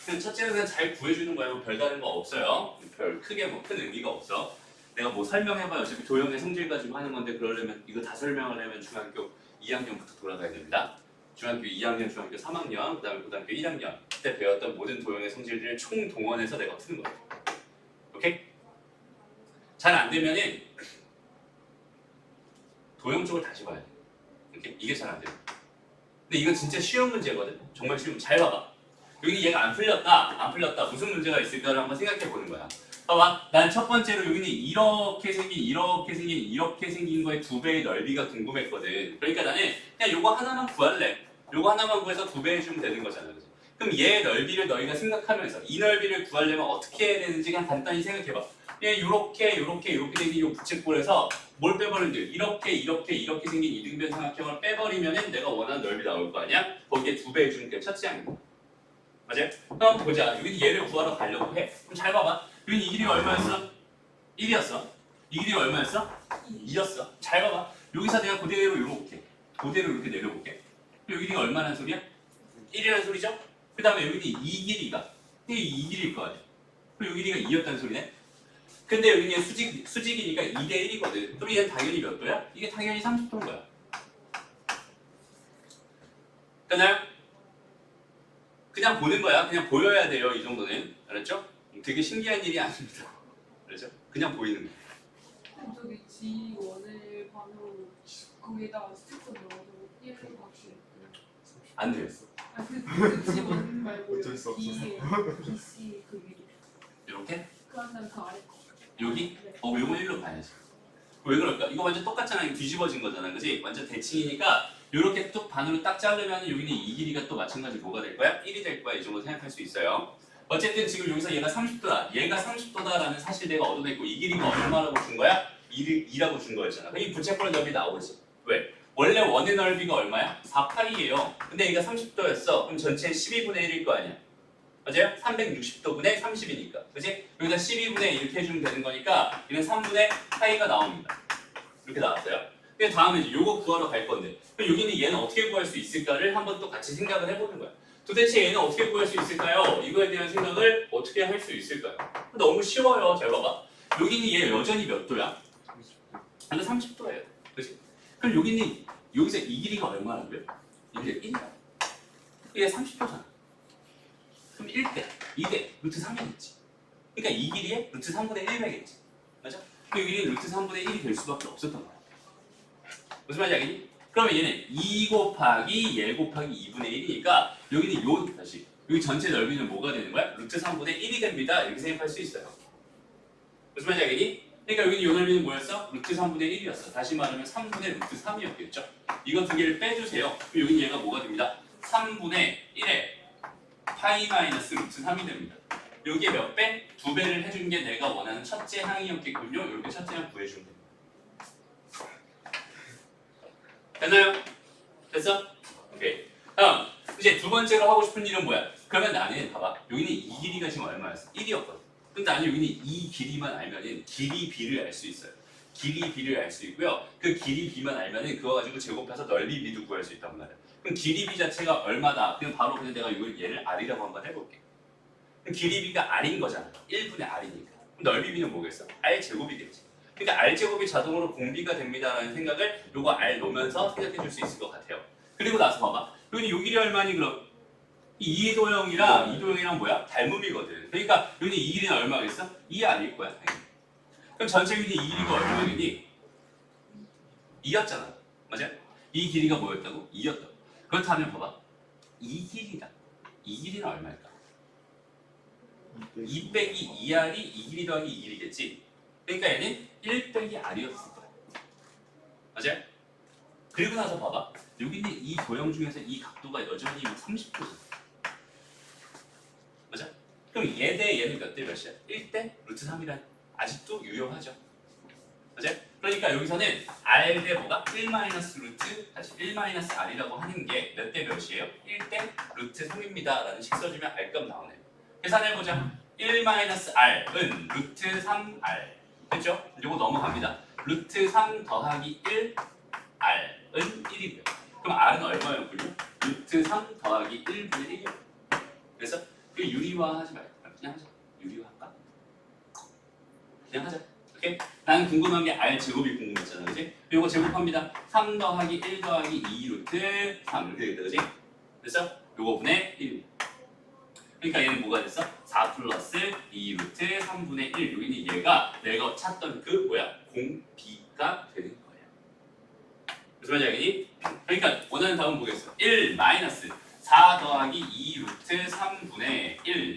그냥 첫째는 그냥 잘 구해주는 거야. 뭐 별다른 거 없어요. 별 크게 뭐 큰 의미가 없어. 내가 뭐 설명해봐야 어차피 도형의 성질 가지고 하는 건데 그러려면 이거 다 설명을 하면 중학교 2학년부터 돌아가야 됩니다. 중학교 2학년, 중학교 3학년, 그 다음에 고등학교 1학년 그때 배웠던 모든 도형의 성질들을 총동원해서 내가 푸는 거야. 오케이? 잘 안 되면은 도형 쪽을 다시 봐야 돼. 오케이? 이게 잘 안 돼. 근데 이건 진짜 쉬운 문제거든. 정말 쉬운. 잘 봐봐. 여기 얘가 안 풀렸다. 무슨 문제가 있을까를 한번 생각해 보는 거야. 봐봐. 난 첫 번째로 여기는 이렇게 생긴 거의 2배의 넓이가 궁금했거든. 그러니까 나는 그냥 요거 하나만 구할래. 요거 하나만 구해서 2배 해주면 되는 거잖아. 그치? 그럼 얘의 넓이를 너희가 생각하면서 이 넓이를 구하려면 어떻게 해야 되는지 그냥 간단히 생각해봐. 그냥 요렇게 생긴 요 부채꼴에서 뭘 빼버리면 돼? 이렇게 생긴 이등변 삼각형을 빼버리면은 내가 원하는 넓이 나올 거 아니야? 거기에 2배 해주는 게 첫째 항이야. 맞아요? 그럼 보자. 여기 얘를 구하러 가려고 해. 그럼 잘 봐봐. 여기 이 길이가 얼마였어? 1이었어. 이 길이가 얼마였어? 2였어. 잘 봐봐. 여기서 내가 그대로 이렇게 내려볼게. 여기 길이가 얼마나 소리야? 1이라는 소리죠? 그 다음에 여기는 이 길이가 이 길이일 거 아니야. 그럼 여기 길이가 2였다는 소리네. 근데 여기는 수직이니까 2대 1이거든. 그럼 얘는 당연히 몇 도야? 이게 당연히 30도인 거야. 됐나요? 그냥 보는 거야. 그냥 보여야 돼요. 이 정도는. 알았죠? 되게 신기한 일이 아닙니다. 알았죠? 그냥 보이는 거야. 저기 G1을 반으로 거기에다가 스티커 넣어서 1을 확실히. 안 돼요. 그 G1 말고 어쩔 수 없어서. BC 그 위로. 이렇게? 그런 다음에 그 아래 거. 여기? 네. 요건 1로 봐야지. 왜 그럴까? 이거 완전 똑같잖아. 이거 뒤집어진 거잖아. 그지? 완전 대칭이니까 요렇게 뚝 반으로 딱 자르면 여기는 이 길이가 또 마찬가지 뭐가 될 거야? 1이 될 거야. 이 정도 생각할 수 있어요. 어쨌든 지금 여기서 얘가 30도다. 얘가 30도다라는 사실 내가 얻어냈고 이 길이가 얼마라고 준 거야? 2라고 준 거였잖아. 그럼 이 부채꼴 넓이 나오지. 왜? 원래 원의 넓이가 얼마야? 4파이예요. 근데 얘가 30도였어. 그럼 전체 12분의 1일 거 아니야. 맞아요? 360도분의 30이니까. 그치? 여기다 12분의 1 이렇게 해주면 되는 거니까 얘는 3분의 파이가 나옵니다. 이렇게 나왔어요. 근데 다음에 이제 요거 구하러 갈 건데 그럼 여기는 얘는 어떻게 구할 수 있을까를 한번 또 같이 생각을 해보는 거야. 도대체 얘는 어떻게 구할 수 있을까요? 이거에 대한 생각을 어떻게 할 수 있을까요? 너무 쉬워요. 잘 봐봐. 여기는 얘 여전히 몇 도야? 근데 30도예요. 그치? 그럼 여기는 여기서 이 길이가 얼마라고요? 이게 1이야. 이게 30도잖아. 그럼 1대, 2대, 루트 3이겠지. 그러니까 이 길이에 루트 3분의 1이겠지. 맞아? 그럼 여기는 루트 3분의 1이 될 수밖에 없었던 거야. 무슨 말인지 알겠니? 그러면 얘는 2 곱하기 얘 곱하기 2분의 1이니까 여기는 요 다시 여기 전체 넓이는 뭐가 되는 거야? 루트 3분의 1이 됩니다. 이렇게 생각할 수 있어요. 무슨 말인지 알겠니? 그러니까 여기는 요 넓이는 뭐였어? 루트 3분의 1이었어. 다시 말하면 3분의 루트 3이었겠죠. 이거 두 개를 빼주세요. 그럼 여기는 얘가 뭐가 됩니다? 3분의 1에 파이 마이너스 루트 3이 됩니다. 여기에 몇 배? 2배를 해준 게 내가 원하는 첫째 항이었겠군요. 이렇게 첫째 항 구해주면 됩니다. 됐나요? 됐어? 오케이. 다음 이제 두 번째로 하고 싶은 일은 뭐야? 그러면 나는 봐봐. 여기는 이 길이가 지금 얼마였어? 1이었거든. 근데 나는 여기는 이 길이만 알면은 길이 b를 알 수 있어요. 길이 b를 알 수 있고요. 그 길이 b만 알면은 그거 가지고 제곱해서 넓이 b도 구할 수 있단 말이야. 그럼 길이 b 자체가 얼마다? 그냥 바로 그냥 내가 이걸 얘를 r이라고 한번 해볼게. 그럼 길이 b가 r인 거잖아. 1분의 r이니까. 그럼 넓이 b는 뭐겠어? r 제곱이겠지. 그러니까 r제곱이 자동으로 공비가 됩니다라는 생각을 요거 r 놓으면서 생각해 줄 수 있을 것 같아요. 그리고 나서 봐봐. 여기는 요 길이 얼마니 그럼? 이 이도형이랑 뭐야? 닮음이거든. 그러니까 여기는 이 길이는 얼마겠어? 2 아닐 거야. 그럼 전체 길이 이 길이가 얼마겠니? 2였잖아. 맞아? 이 길이가 뭐였다고? 2였다고. 그렇다면 봐봐. 이 길이다. 이 길이는 얼마일까? 2 빼기 2r이 이 길이 더하기 이 길이겠지. 그러니까 얘는 1 빼기 r이었을 거야. 맞아요? 그리고 나서 봐봐. 여기 있는 이 도형 중에서 이 각도가 여전히 30도잖아. 맞아? 그럼 얘 대 얘는 몇 대 몇이야? 1대 루트 3이란 아직도 유효하죠. 맞아요? 그러니까 여기서는 r 대 뭐가? 1 마이너스 루트 다시 1 마이너스 r이라고 하는 게 몇 대 몇이에요? 1대 루트 3입니다. 라는 식 써주면 r값 나오네. 계산해보자. 1 마이너스 r은 루트 3r. 됐죠? 요거 넘어갑니다. 루트 3 더하기 1 r은 1이고요. 그럼 r은 얼마였군요? 루트 3 더하기 1분의 1이요. 그래서 그 유리화하지 말고 그냥 하자. 유리화할까? 그냥 하자. 오케이? 나는 궁금한 게 r 제곱이 궁금했잖아, 그지? 이거 제곱합니다. 3 더하기 1 더하기 2 루트 3 이렇게 되겠다, 그지? 그래서 요거 분의 1. 그러니까 얘는 뭐가 됐어? 4 플러스 2 루트 3분의 1. 여기는 얘가 내가 찾던 그 뭐야? 공비가 되는 거예요. 무슨 말인지 알겠니? 그러니까 원하는 답은 뭐겠어? 1 마이너스 4 더하기 2 루트 3분의 1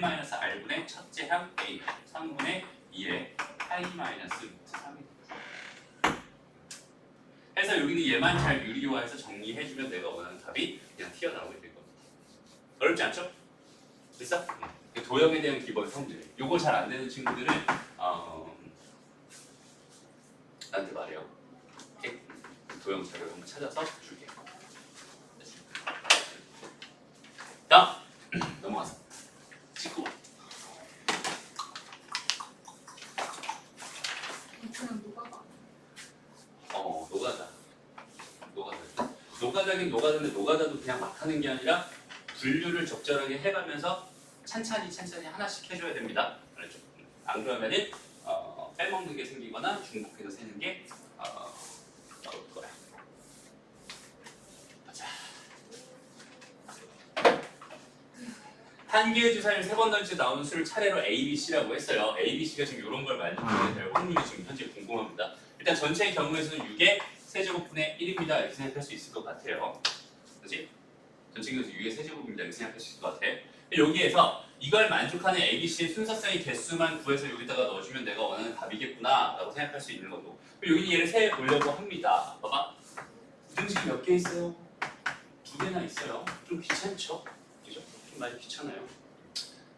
마이너스 r분의 첫째 항 a 3분의 2의 8 마이너스 루트 3이 해서 여기는 얘만 잘 유리화해서 정리해주면 내가 원하는 답이 그냥 튀어나오게 될 겁니다. 어렵지 않죠? 됐어? 도형에 대한 기본 성질. 요거 잘 안 되는 친구들은 나한테 말해요. 오케이? 도형 자료를 한번 찾아서 줄게. 다음 넘어가서 19번. 그냥 누가 노가다긴 노가다인데 노가다도 그냥 막 하는 게 아니라 분류를 적절하게 해가면서 찬찬히 하나씩 해줘야 됩니다. 알죠? 안 그러면은 빼먹는 게 생기거나 중복해서 세는 게 나올 거야. 보자. 한 개의 주사위를 3번 던져 나오는 수를 차례로 A, B, C라고 했어요. A, B, C가 지금 이런 걸 만들어야 될 확률이 지금 현재 궁금합니다. 일단 전체의 경우에서는 6의 세제곱분의 1입니다. 이렇게 생각할 수 있을 것 같아요. 그렇지? 전체 경우에서 6의 세제곱입니다. 이렇게 생각할 수 있을 것 같아. 여기에서 이걸 만족하는 A, B, C의 순서상의 개수만 구해서 여기다가 넣어주면 내가 원하는 답이겠구나 라고 생각할 수 있는 거고, 여기는 얘를 세 보려고 합니다. 봐봐. 부등식이 몇 개 있어요? 2개나 있어요. 좀 귀찮죠? 그죠? 좀 많이 귀찮아요.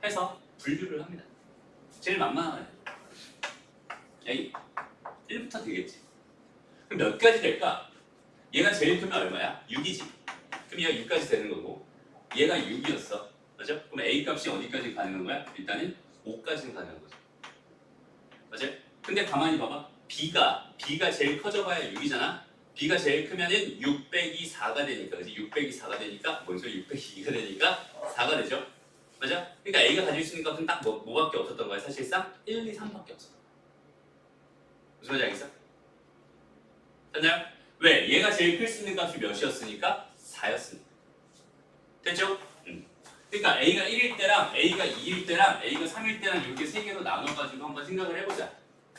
해서 분류를 합니다. 제일 만만한 A 1부터 되겠지. 그럼 몇 가지 될까? 얘가 제일 크면 얼마야? 6이지. 그럼 얘가 6까지 되는 거고, 얘가 6이었어. 맞죠? 그럼 A 값이 어디까지 가능한 거야? 일단은 5까지는 가능한 거죠. 맞아요? 근데 가만히 봐봐. B가 제일 커져봐야 6이잖아. B가 제일 크면은 6 빼기 4가 되니까, 그지? 6 빼기 4가 되니까, 뭔 소리 6 빼기 2가 되니까 4가 되죠? 맞아? 그러니까 A가 가질 수 있는 값은 딱 뭐밖에 없었던 거야? 사실상 1, 2, 3밖에 없었던 거야. 무슨 말인지 알겠어? 됐나요? 왜? 얘가 제일 클 수 있는 값이 몇이었으니까? 4였으니까. 됐죠? 그러니까 A가 1일 때랑 A가 2일 때랑 A가 3일 때랑 이렇게 세 개로 나눠가지고 한번 생각을 해보자.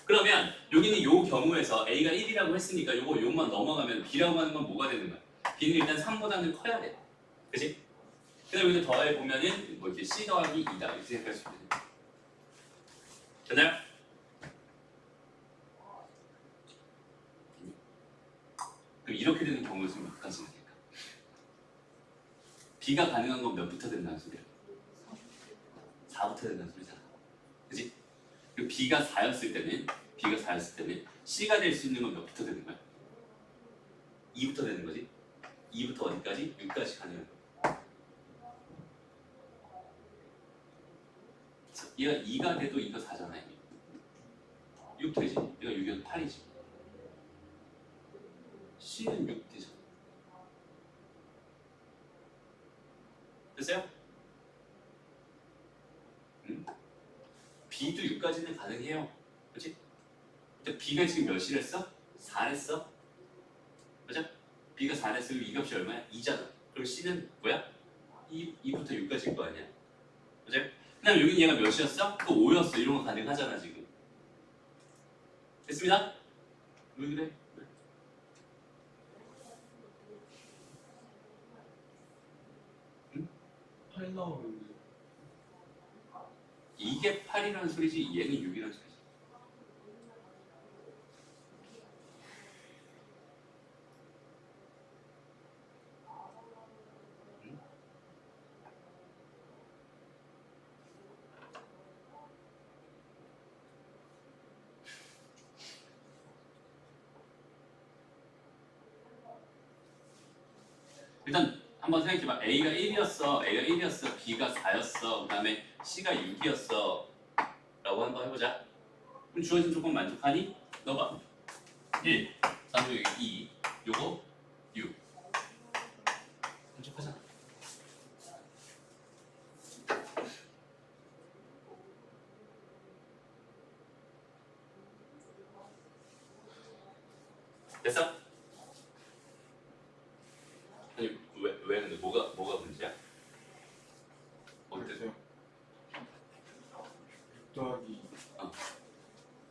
그러면 여기는 요 경우에서 A가 1이라고 했으니까 요것만 넘어가면 B라고 하는 건 뭐가 되는 거야? B는 일단 3보다는 커야 돼. 그치? 그다음 여기서 더해보면은 뭐 이렇게 C 더하기 2다 이렇게 생각할 수 있는 거야. 됐나요? 그럼 이렇게 되는 경우에서 몇 가지나 될까? B가 가능한 건 몇부터 된다는 소리야? 4부터 된다는 소리잖아. 그치? 그리고 B가 4였을 때는 C가 될 수 있는 건 몇부터 되는 거야? 2부터 되는 거지? 2부터 어디까지? 6까지 가능한 거야. 얘가 2가 돼도 이거 4잖아. 6 되지? 얘가 6이어도 8이지. C는 6 되잖아. 됐어요? B도 6까지는 가능해요. 그렇지? 근데 B가 지금 몇이랬어? 4랬어? 맞아? B가 4를 쓰고 이 값이 얼마야? 2잖아. 그리고 C는 뭐야? 2부터 6까지일 거 아니야. 맞아요? 그 다음에 여기 얘가 몇이었어? 또 5였어. 이런 거 가능하잖아 지금. 됐습니다? 왜 그래? 왜? 응? 8 나오는데 이게 8이라는 소리지 얘는 6이라는 소리지. 응? 일단 한번 생각해봐. A가 1이었어. B가 4였어. 그 다음에 C가 6이었어. 라고 한번 해보자. 그럼 주어진 조건 만족하니? 넣어봐. 1, 다음에 여기 2, 요거 6. 만족하잖아. 됐어? 아니 왜 근데 뭐가 문제야? 어디 그래서 6 더하기 어.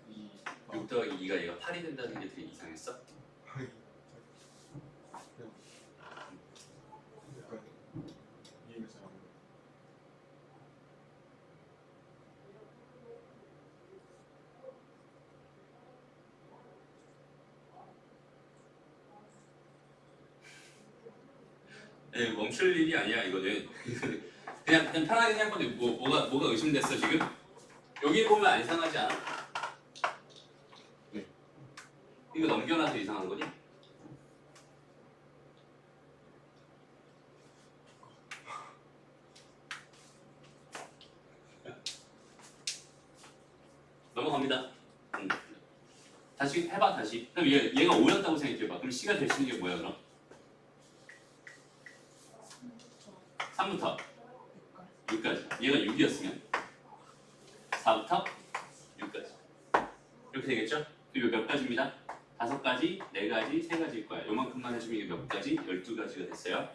2 6 더하기 2가 얘가 8이 된다는 게 되게 이상했어? 약간 이해가 잘 안 돼. 네, 멈출 일이 아니야 이거는. 그냥 편하게 생각할 건데 뭐가 의심됐어 지금? 여기 보면 안 이상하지 않아? 네. 이거 넘겨놔서 이상한 거니? 넘어갑니다. 다시 해봐 다시. 그럼 얘가 5였다고 생각해봐. 그럼 C가 될 수 있는 게 뭐야 그럼? 3부터 6까지. 얘가 6이었으면 4부터 6까지. 이렇게 되겠죠? 그리고 몇 가지입니다? 5가지, 4가지, 3가지일 거야. 요만큼만 해주면 이게 몇 가지? 12가지가 됐어요.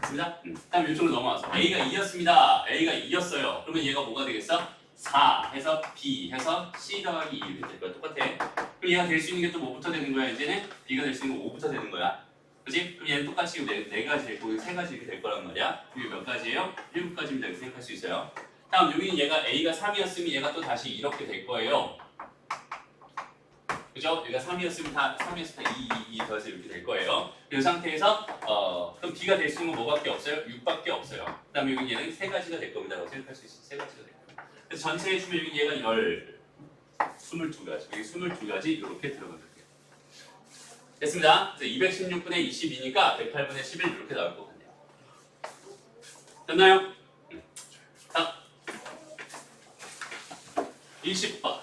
됐습니다? 다음 이쪽으로 넘어와서 A가 2였습니다. A가 2였어요. 그러면 얘가 뭐가 되겠어? 4 해서 B 해서 C 더하기 2 이렇게 될 거야. 똑같아. 그럼 얘가 될 수 있는 게 또 뭐부터 되는 거야? 이제는 B가 될 수 있는 거 5부터 되는 거야. 그지? 그럼 얘는 똑같이 네 가지 되고 3가지 이렇게 될 거란 말이야. 이게 몇 가지예요? 7가지입니다. 이렇게 생각할 수 있어요. 다음 여기는 얘가 A가 3이었으면 얘가 또 다시 이렇게 될 거예요. 그죠? 얘가 3이었으면 다 3이었으면 다 2 더해서 이렇게 될 거예요. 이 상태에서 그럼 B가 될 수 있는 건 뭐밖에 없어요? 6밖에 없어요. 그 다음에 여기 얘는 3가지가 될 겁니다. 라고 생각할 수 있어요. 3가지가 될 거예요. 그래서 전체 해주면 여기 얘가 22가지. 여기 22가지 이렇게 들어갑니다. 됐습니다. 그래서 216분의 22니까 108분의 11 이렇게 나올 것 같네요. 됐나요? 자, 20번.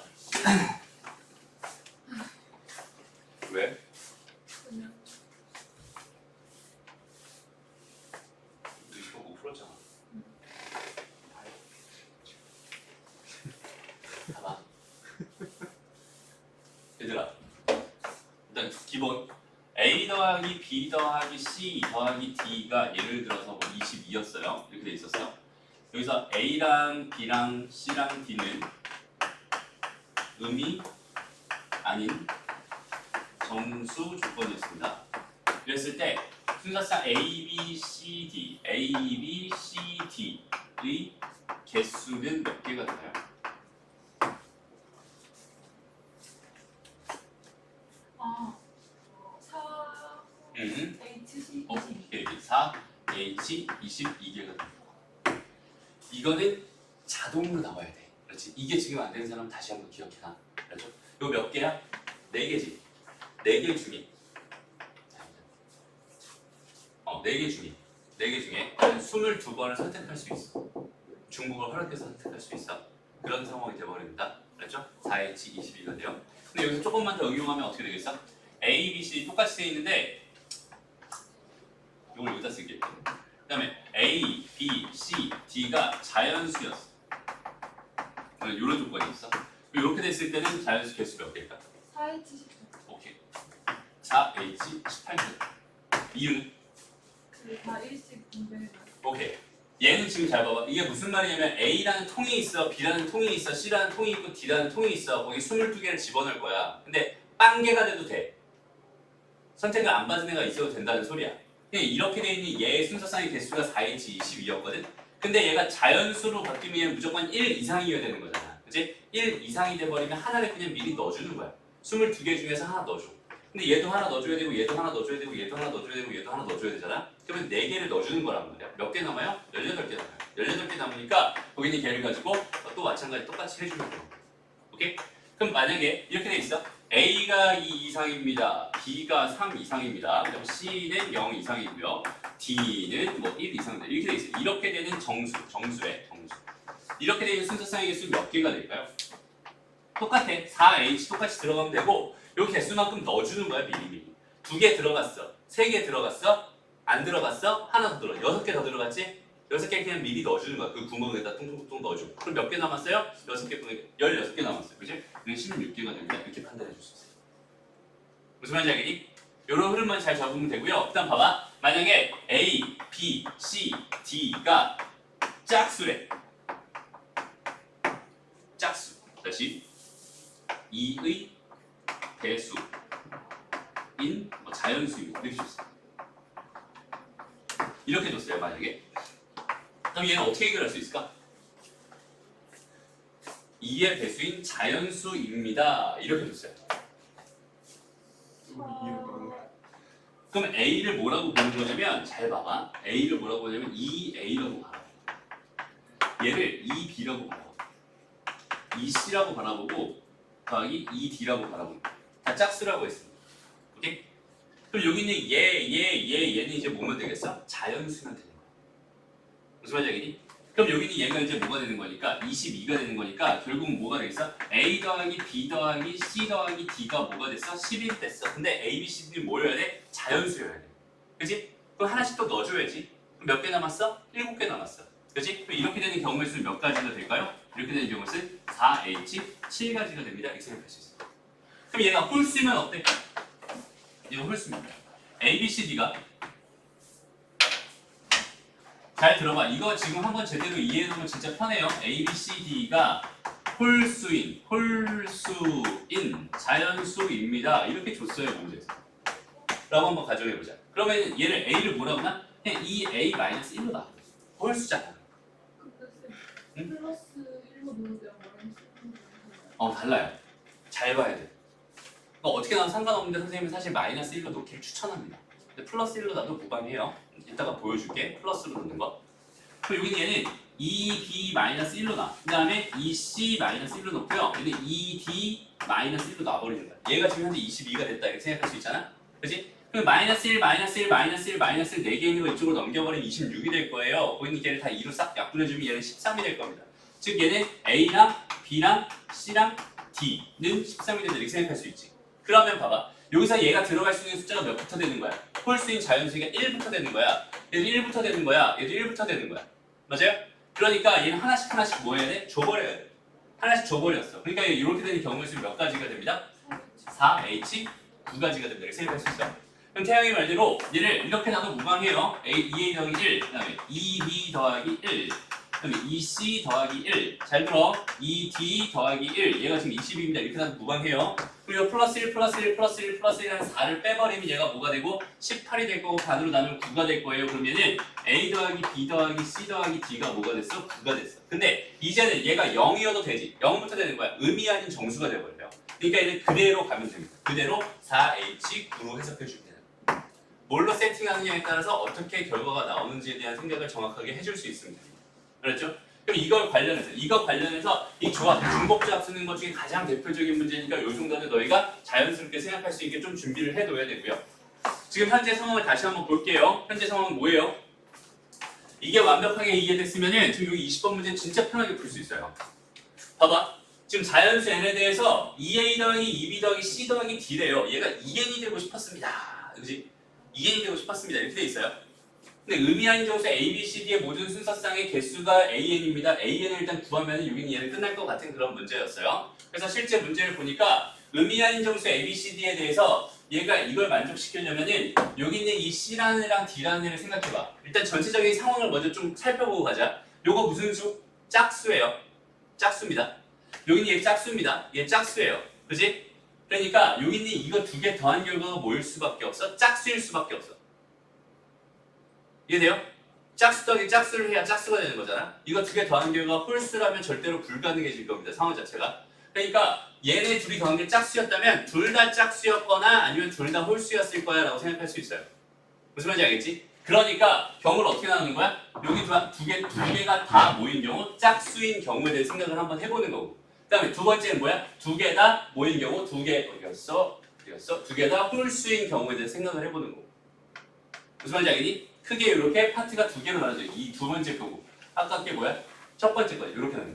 왜? 그냥 20번 못 풀었잖아. 봐봐. 얘들아. 일단 기본 A 더하기 B 더하기 C 더하기 D가 예를 들어서 뭐 22였어요. 이렇게 돼 있었어. 여기서 A랑 B랑 C랑 D는 음이 아닌 정수 조건이었습니다. 그랬을 때 순서상 A, B, C, D, A, B, C, D의 개수는 몇 개가 되나요? 아 4 HC 22 오케이. 4, H, 22개가 됩니다. 이거는 자동으로 나와야 돼. 그렇지? 이게 지금 안 되는 사람 다시 한번 기억해놔. 그렇죠? 이거 몇 개야? 4개지. 4개 중에 4개 중에 4개 중에 22번을 선택할 수 있어. 중복을 허락해서 선택할 수 있어. 그런 상황이 돼버립니다. 그렇죠? 4H, 22가 돼요. 근데 여기서 조금만 더 응용하면 어떻게 되겠어? A, B, C 똑같이 돼 있는데 이걸 여기다 쓸게. 그 다음에 A, B, C, D가 자연수였어. 이런 조건이 있어. 이렇게 됐을 때는 자연수 개수 몇 개일까? 4H 18 오케이. 4H 18개. 이유는? 다 일씩 분배해. 오케이. 얘는 지금 잘 봐봐. 이게 무슨 말이냐면 A라는 통이 있어, B라는 통이 있어, C라는 통이 있고 D라는 통이 있어. 거기 22개를 집어넣을 거야. 근데 빵개가 돼도 돼. 선택을 안 받은 애가 있어도 된다는 소리야. 이렇게 돼 있는 얘의 순서상의 개수가 4H 22였거든? 근데 얘가 자연수로 바뀌면 무조건 1 이상이어야 되는 거잖아. 그치? 1 이상이 돼버리면 하나를 그냥 미리 넣어주는 거야. 22개 중에서 하나 넣어줘. 근데 얘도 하나 넣어줘야 되고 얘도 하나 넣어줘야 되고 얘도 하나 넣어줘야 되고 얘도 하나 넣어줘야 되잖아. 그러면 4개를 넣어주는 거란 말이야. 몇 개 남아요? 18개 남아요. 18개 남으니까 거기 있는 걔를 가지고 또 마찬가지 똑같이 해주면 돼요. 오케이? 그럼 만약에 이렇게 돼 있어. A가 2 이상입니다. B가 3 이상입니다. 그다음 C는 0 이상이고요. D는 뭐 1 이상입니다. 이렇게 돼 있어요. 이렇게 되는 정수에 정수. 이렇게 되는 순서상의 개수 몇 개가 될까요? 똑같아. 4H 똑같이 들어가면 되고 요 개수만큼 넣어주는 거야 미리미리. 2개 들어갔어. 3개 들어갔어. 안 들어갔어. 하나 더 들어. 6개 더 들어갔지? 6개 그냥 미리 넣어주는 거야. 그 구멍에다 퉁퉁퉁 넣어줘. 그럼 몇 개 남았어요? 6개 분의 16개 남았어요. 그지? 그럼 16개가 됩니다. 이렇게 판단해 줄 수 있어요. 무슨 말인지 알겠니? 이런 흐름만 잘 잡으면 되고요. 일단 봐봐. 만약에 A, B, C, D가 짝수래. 짝수. 다시 2의 배수인 뭐 자연수입니다. 이렇게 줬어요. 이렇게 줬어요. 만약에. 그럼 얘는 어떻게 해결할 수 있을까? 2의 배수인 자연수입니다. 이렇게 줬어요. 그럼 A를 뭐라고 보는 거냐면 잘 봐봐. A를 뭐라고 보냐면 2A라고 바라봐. 얘를 2B라고 바라봐. 2C라고 바라보고 더하기 2D라고 바라보고 다 짝수라고 했습니다. 오케이? 그럼 여기 있는 얘는 이제 뭐면 되겠어? 자연수면 되는 거야. 무슨 말인지 알겠니? 그럼 여기 있는 얘가 이제 뭐가 되는 거니까 22가 되는 거니까 결국은 뭐가 되겠어? A 더하기 B 더하기 C 더하기 D가 뭐가 됐어? 11이 됐어. 근데 A, B, C, D는 뭐여야 돼? 자연수여야 돼. 그치? 그럼 하나씩 또 넣어줘야지. 그럼 몇 개 남았어? 7개 남았어. 그치? 그럼 이렇게 되는 경우의 수는 몇 가지가 될까요? 이렇게 되는 경우의 수는 4H 7가지가 됩니다. 이렇게 생각할 수 있어요. 그럼 얘가 홀수면 어때? 얘가 홀수입니다. A, B, C, D가 잘 들어봐. 이거 지금 한번 제대로 이해해놓으면 진짜 편해요. A, B, C, D가 홀수인 자연수입니다. 이렇게 줬어요. 문제에서. 라고 한번 가정해보자. 그러면 얘를 A를 뭐라고 하나? 그냥 2A-1로 나. 홀수잖아. 근데 플러스 1로 넣는 데랑 뭐랑 달라요. 잘 봐야 돼. 어떻게 나도 상관없는데 선생님은 사실 마이너스 1로 넣기를 추천합니다. 근데 플러스 1로 나도 무방해요. 이따가 보여줄게. 플러스로 넣는 거. 그럼 여기는 얘는 2B-1로 나. 그 다음에 2C-1로 넣고요. 얘는 2D-1로 놔버리는 거야. 얘가 지금 현재 22가 됐다. 이렇게 생각할 수 있잖아. 그치? 그럼 마이너스 1, 마이너스 1, 마이너스 1, 마이너스 1 4개 있는 거 이쪽으로 넘겨버리면 26이 될 거예요. 거기 있는 걔를 다 2로 싹 약분해주면 얘는 13이 될 겁니다. 즉 얘는 A랑 B랑 C랑 D는 13이 된다. 이렇게 생각할 수 있지. 그러면 봐봐. 여기서 얘가 들어갈 수 있는 숫자가 몇부터 되는 거야? 홀수인 자연수가 1부터 되는 거야. 얘도 1부터 되는 거야. 얘도 1부터 되는 거야. 맞아요? 그러니까 얘는 하나씩 뭐 해야 돼? 줘버려야 돼. 하나씩 줘버렸어. 그러니까 이렇게 되는 경우의 수는 몇 가지가 됩니다? 4H 9가지가 됩니다. 이렇게 생각할 수 있어요. 그럼 태양의 말대로 얘를 이렇게 나도 무방해요. 2A 더하기 1, 그 다음에 2B 더하기 1, 그 다음에 2C 더하기 1. 잘 들어. 2D 더하기 1. 얘가 지금 20입니다. 이렇게 나도 무방해요. 그리고 플러스 1, 플러스 1, 플러스 1, 플러스 1 하는 4를 빼버리면 얘가 뭐가 되고 18이 될 거고 반으로 나누면 9가 될 거예요. 그러면은 A 더하기 B 더하기 C 더하기 D가 뭐가 됐어? 9가 됐어. 근데 이제는 얘가 0이어도 되지. 0부터 되는 거야. 의미 아닌 정수가 돼버려요. 그러니까 얘는 그대로 가면 됩니다. 그대로 4H9로 해석해 주면 돼요. 뭘로 세팅하느냐에 따라서 어떻게 결과가 나오는지에 대한 생각을 정확하게 해줄 수 있습니다. 그렇죠? 그럼 이거 관련해서 이 조합, 중복조합 쓰는 것 중에 가장 대표적인 문제니까 이 정도는 너희가 자연스럽게 생각할 수 있게 좀 준비를 해둬야 되고요. 지금 현재 상황을 다시 한번 볼게요. 현재 상황은 뭐예요? 이게 완벽하게 이해됐으면은 지금 여기 20번 문제는 진짜 편하게 풀 수 있어요. 봐봐. 지금 자연수 n에 대해서 2a 더하기 2b 더하기 c 더하기 d래요. 얘가 2n이 되고 싶었습니다. 그지? 2n이 되고 싶었습니다. 이렇게 돼 있어요. 근데 의미 아닌 정수 A, B, C, D의 모든 순서상의 개수가 AN입니다. AN을 일단 구하면 여기는 얘는 끝날 것 같은 그런 문제였어요. 그래서 실제 문제를 보니까 의미 아닌 정수 A, B, C, D에 대해서 얘가 이걸 만족시키려면은 여기 있는 이 C라는 애랑 D라는 애를 생각해봐. 일단 전체적인 상황을 먼저 좀 살펴보고 가자. 요거 무슨 수? 짝수예요. 짝수입니다. 여기 있는 얘 짝수입니다. 얘 짝수예요. 그지? 그러니까 여기 있는 이거 두 개 더한 결과가 뭐일 수밖에 없어? 짝수일 수밖에 없어. 이해돼요? 짝수 더하기 짝수를 해야 짝수가 되는 거잖아. 이거 두 개 더한 결과가 홀수라면 절대로 불가능해질 겁니다. 상황 자체가. 그러니까 얘네 둘이 더한 게 짝수였다면 둘 다 짝수였거나 아니면 둘 다 홀수였을 거야 라고 생각할 수 있어요. 무슨 말인지 알겠지? 그러니까 경우를 어떻게 나누는 거야? 여기 두 개가 다 모인 경우 짝수인 경우에 대해 생각을 한번 해보는 거고, 그 다음에 두 번째는 뭐야? 두 개 다 모인 경우 두 개 두 개 다 홀수인 경우에 대해 생각을 해보는 거고. 무슨 말인지 알겠니? 크게 이렇게 파트가 두 개로 나눠져. 이 두 번째 거고 아까 게 뭐야? 첫 번째 거야. 이렇게 나눠.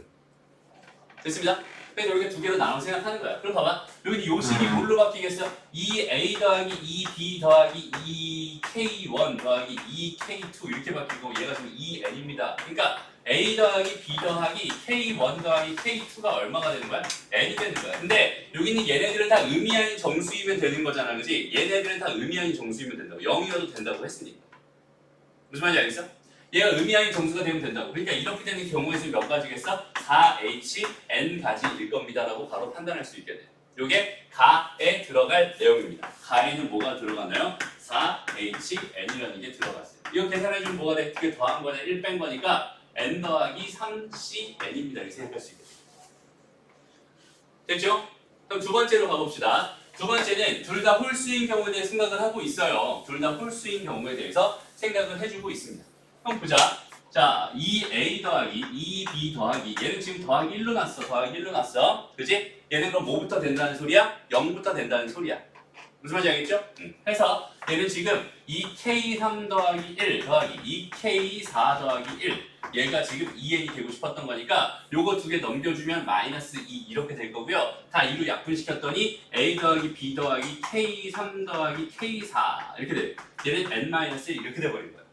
됐습니다. 그래서 이렇게 두 개로 나눠 생각하는 거야. 그럼 봐봐. 여기 요식이 뭘로 바뀌겠어? 2a 더하기 2b 더하기 2k1 더하기 2k2 이렇게 바뀌고 얘가 지금 2n입니다. 그러니까 a 더하기 b 더하기 k1 더하기 k2가 얼마가 되는 거야? n이 되는 거야. 근데 여기 있는 얘네들은 다 의미 아닌 정수이면 되는 거잖아. 그지? 얘네들은 다 의미 아닌 정수이면 된다고. 0이어도 된다고 했으니까. 무슨 말인지 알겠어? 얘가 의미 아닌 정수가 되면 된다고. 그러니까 이렇게 되는 경우에는 몇 가지겠어? 4h n 가지일 겁니다 라고 바로 판단할 수 있게 돼. 요게 가에 들어갈 내용입니다. 가에는 뭐가 들어가나요? 4h n이라는 게 들어갔어요. 이거 계산해주면 뭐가 돼? 그게 더한 거냐 1 뺀 거니까 n 더하기 3c n입니다. 이렇게 생각할 수 있게 돼. 됐죠? 그럼 두 번째로 가봅시다. 두 번째는 둘 다 홀수인 경우에 대해 생각을 하고 있어요. 둘 다 홀수인 경우에 대해서 생각을 해주고 있습니다. 그럼 보자. 자, 2a 더하기 2b 더하기 얘는 지금 더하기 1로 났어. 더하기 1로 났어. 그지? 얘는 그럼 뭐부터 된다는 소리야? 0부터 된다는 소리야. 무슨 말인지 알겠죠? 해서 얘는 지금 2k3 더하기 1 더하기 2k4 더하기 1 얘가 지금 2n이 되고 싶었던 거니까 요거 두 개 넘겨주면 마이너스 2 이렇게 될 거고요. 다 2로 약분시켰더니 a 더하기 b 더하기 k3 더하기 k4 이렇게 돼. 얘는 n-1 이렇게 돼버린 거야.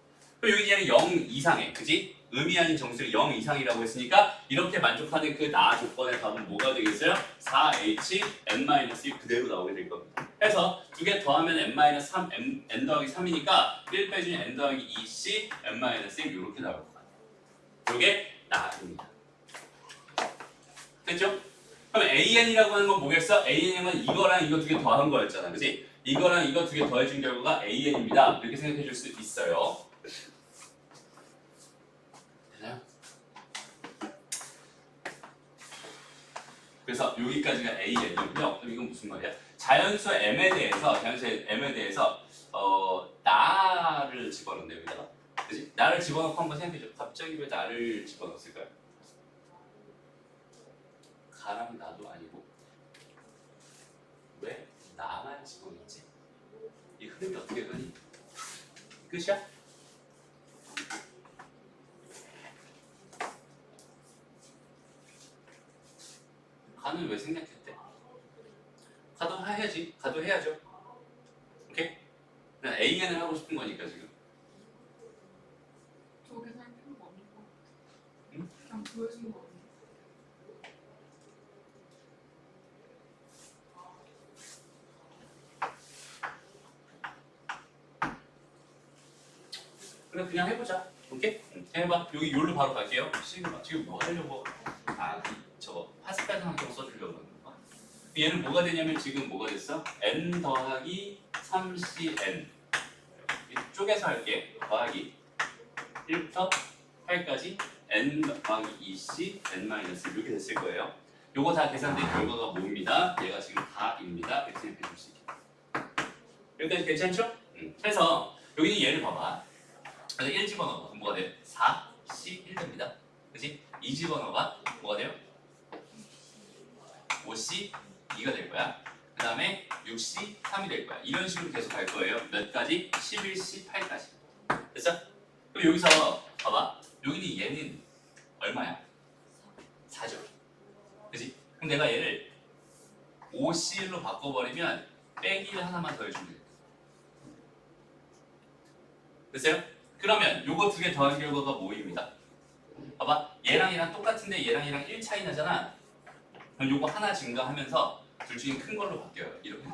그럼 여기 얘는 0 이상해. 그지? 의미 아닌 정수를 0 이상이라고 했으니까 이렇게 만족하는 그 나 조건의 답은 뭐가 되겠어요? 4h n-1 그대로 나오게 될 겁니다. 그래서 두 개 더하면 n-3 n 더하기 3이니까 1 빼주면 n 더하기 2c n-1 이렇게 나올 것 같아요. 요게 나입니다. 됐죠? 그럼 an이라고 하는 건 뭐겠어? an은 이거랑 이거 두 개 더한 거였잖아. 그지? 이거랑 이거 두 개 더해준 결과가 an입니다. 이렇게 생각해 줄 수 있어요. 되나요? 그래서 여기까지가 an이고요. 그럼 이건 무슨 말이야? 자연수 m에 대해서 나를 집어넣네 여기다가. 그지? 나를 집어넣고 한번 생각해줘. 갑자기 왜 나를 집어넣었을까요? 가랑 나도 아니고 왜 나만 집어넣지? 이 흐름이 어떻게 가니? 끝이야? 가는 왜 생략했대? 가도 해야지. 가도 해야죠. 오케이? 그냥 AN을 하고 싶은 거니까 지금. 저게 살 필요가 없는 거 같아. 응? 그냥 보여준 거 같아. 그래 그냥 해보자. 오케이? 해봐. 여기 요로 바로 갈게요. 지금 뭐 하려고? 저거 파스칼 상황 써주려고 하는 거. 얘는 뭐가 되냐면 지금 뭐가 됐어? n 더하기 3cn 이쪽에서 할게. 더하기 1부터 8까지 n 더하기 2c n-1 이렇게 됐을 거예요. 요거 다 계산된 결과가 뭐입니다? 얘가 지금 다입니다. 이렇게 생각해 줄 수 있게. 여기까지 괜찮죠? 그래서 여기는 얘를 봐봐. 그래서 1 집어넣어봐. 그럼 뭐가 돼? 4c 1 됩니다. 그치? 2 집어넣어봐. 뭐가 돼요? 5c 2가 될 거야. 그 다음에 6c 3이 될 거야. 이런 식으로 계속 갈 거예요. 몇 가지? 11c 8까지. 됐어? 그럼 여기서 봐봐. 여기는 얘는 얼마야? 4죠. 그치? 그럼 내가 얘를 5c로 바꿔버리면 빼기를 하나만 더 해주면 돼. 됐어요? 그러면 요거 두 개 더한 결과가 뭐입니다. 봐봐. 얘랑 얘랑 똑같은데 얘랑 얘랑 1 차이 나잖아. 그럼 요거 하나 증가하면서 둘 중에 큰 걸로 바뀌어요. 이렇게.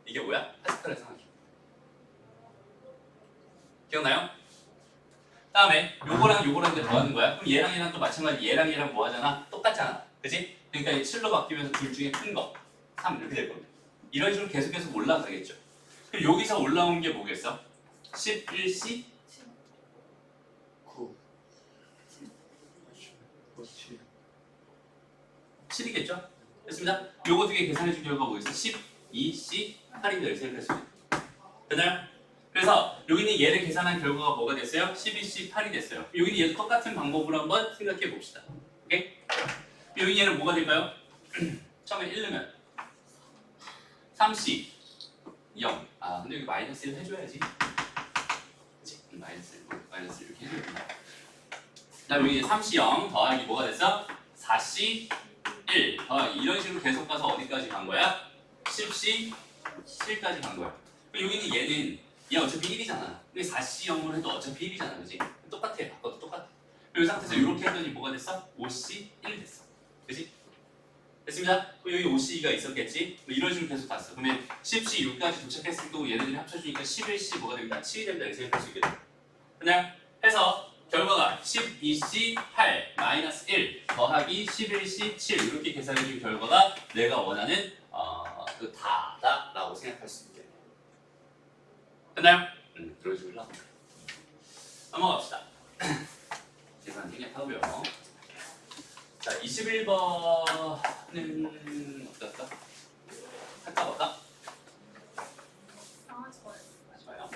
이게 뭐야? 파스칼의 상하수. 기억나요? 다음에 요거랑 이제 더하는 거야. 그럼 얘랑 얘랑 또 마찬가지. 얘랑 얘랑 뭐 하잖아? 똑같잖아. 그치? 그러니까 이 7로 바뀌면서 둘 중에 큰 거 3 이렇게 될 겁니다. 이런 식으로 계속해서 올라가겠죠. 그럼 여기서 올라온 게 뭐겠어? 11C 9 7 7이겠죠? 됐습니다. 요거 두 개 계산해 준 결과가 뭐겠어? 12C 8인데 이렇게 생각했습니다. 됐나요? 그래서 여기는 얘를 계산한 결과가 뭐가 됐어요? 12C 8이 됐어요. 여기는 얘도 똑같은 방법으로 한번 생각해 봅시다. 오케이? 여기 얘는 뭐가 될까요? 처음에 1 넣으면 3C 0. 아 근데 여기 마이너스 1 해줘야지. 그치? 마이너스 1 이렇게 해줘야 된다. 그다음 여기 3C 0 더하기 뭐가 됐어? 4C 1 더하기 이런 식으로 계속 가서 어디까지 간 거야? 10C 7까지 간 거야. 여기는 얘는 얘 어차피 1이잖아. 근데 4C 0으로 해도 어차피 1이잖아. 그치? 똑같아. 바꿔도 똑같아. 그리고 이 상태에서 이렇게 했더니 뭐가 됐어? 5C 1 됐어. 그치? 됐습니다. 여기 5C가 있었겠지? 이런 식으로 계속 갔어. 그러면 10C 6까지 도착했을 거고 얘네들이 합쳐주니까 11C 뭐가 됩니까? 7이 된다 이렇게 생각할 수 있겠다. 그냥 해서 결과가 12C 8 마이너스 1 더하기 11C 7 이렇게 계산해준 결과가 내가 원하는 그 다다라고 생각할 수 있겠네. 됐나요? 그런 식으로 넘어갑시다. 계산 생략하고요. 자, 21번은 어떨까? 할까 볼까? 아 좋아요. 좋아요.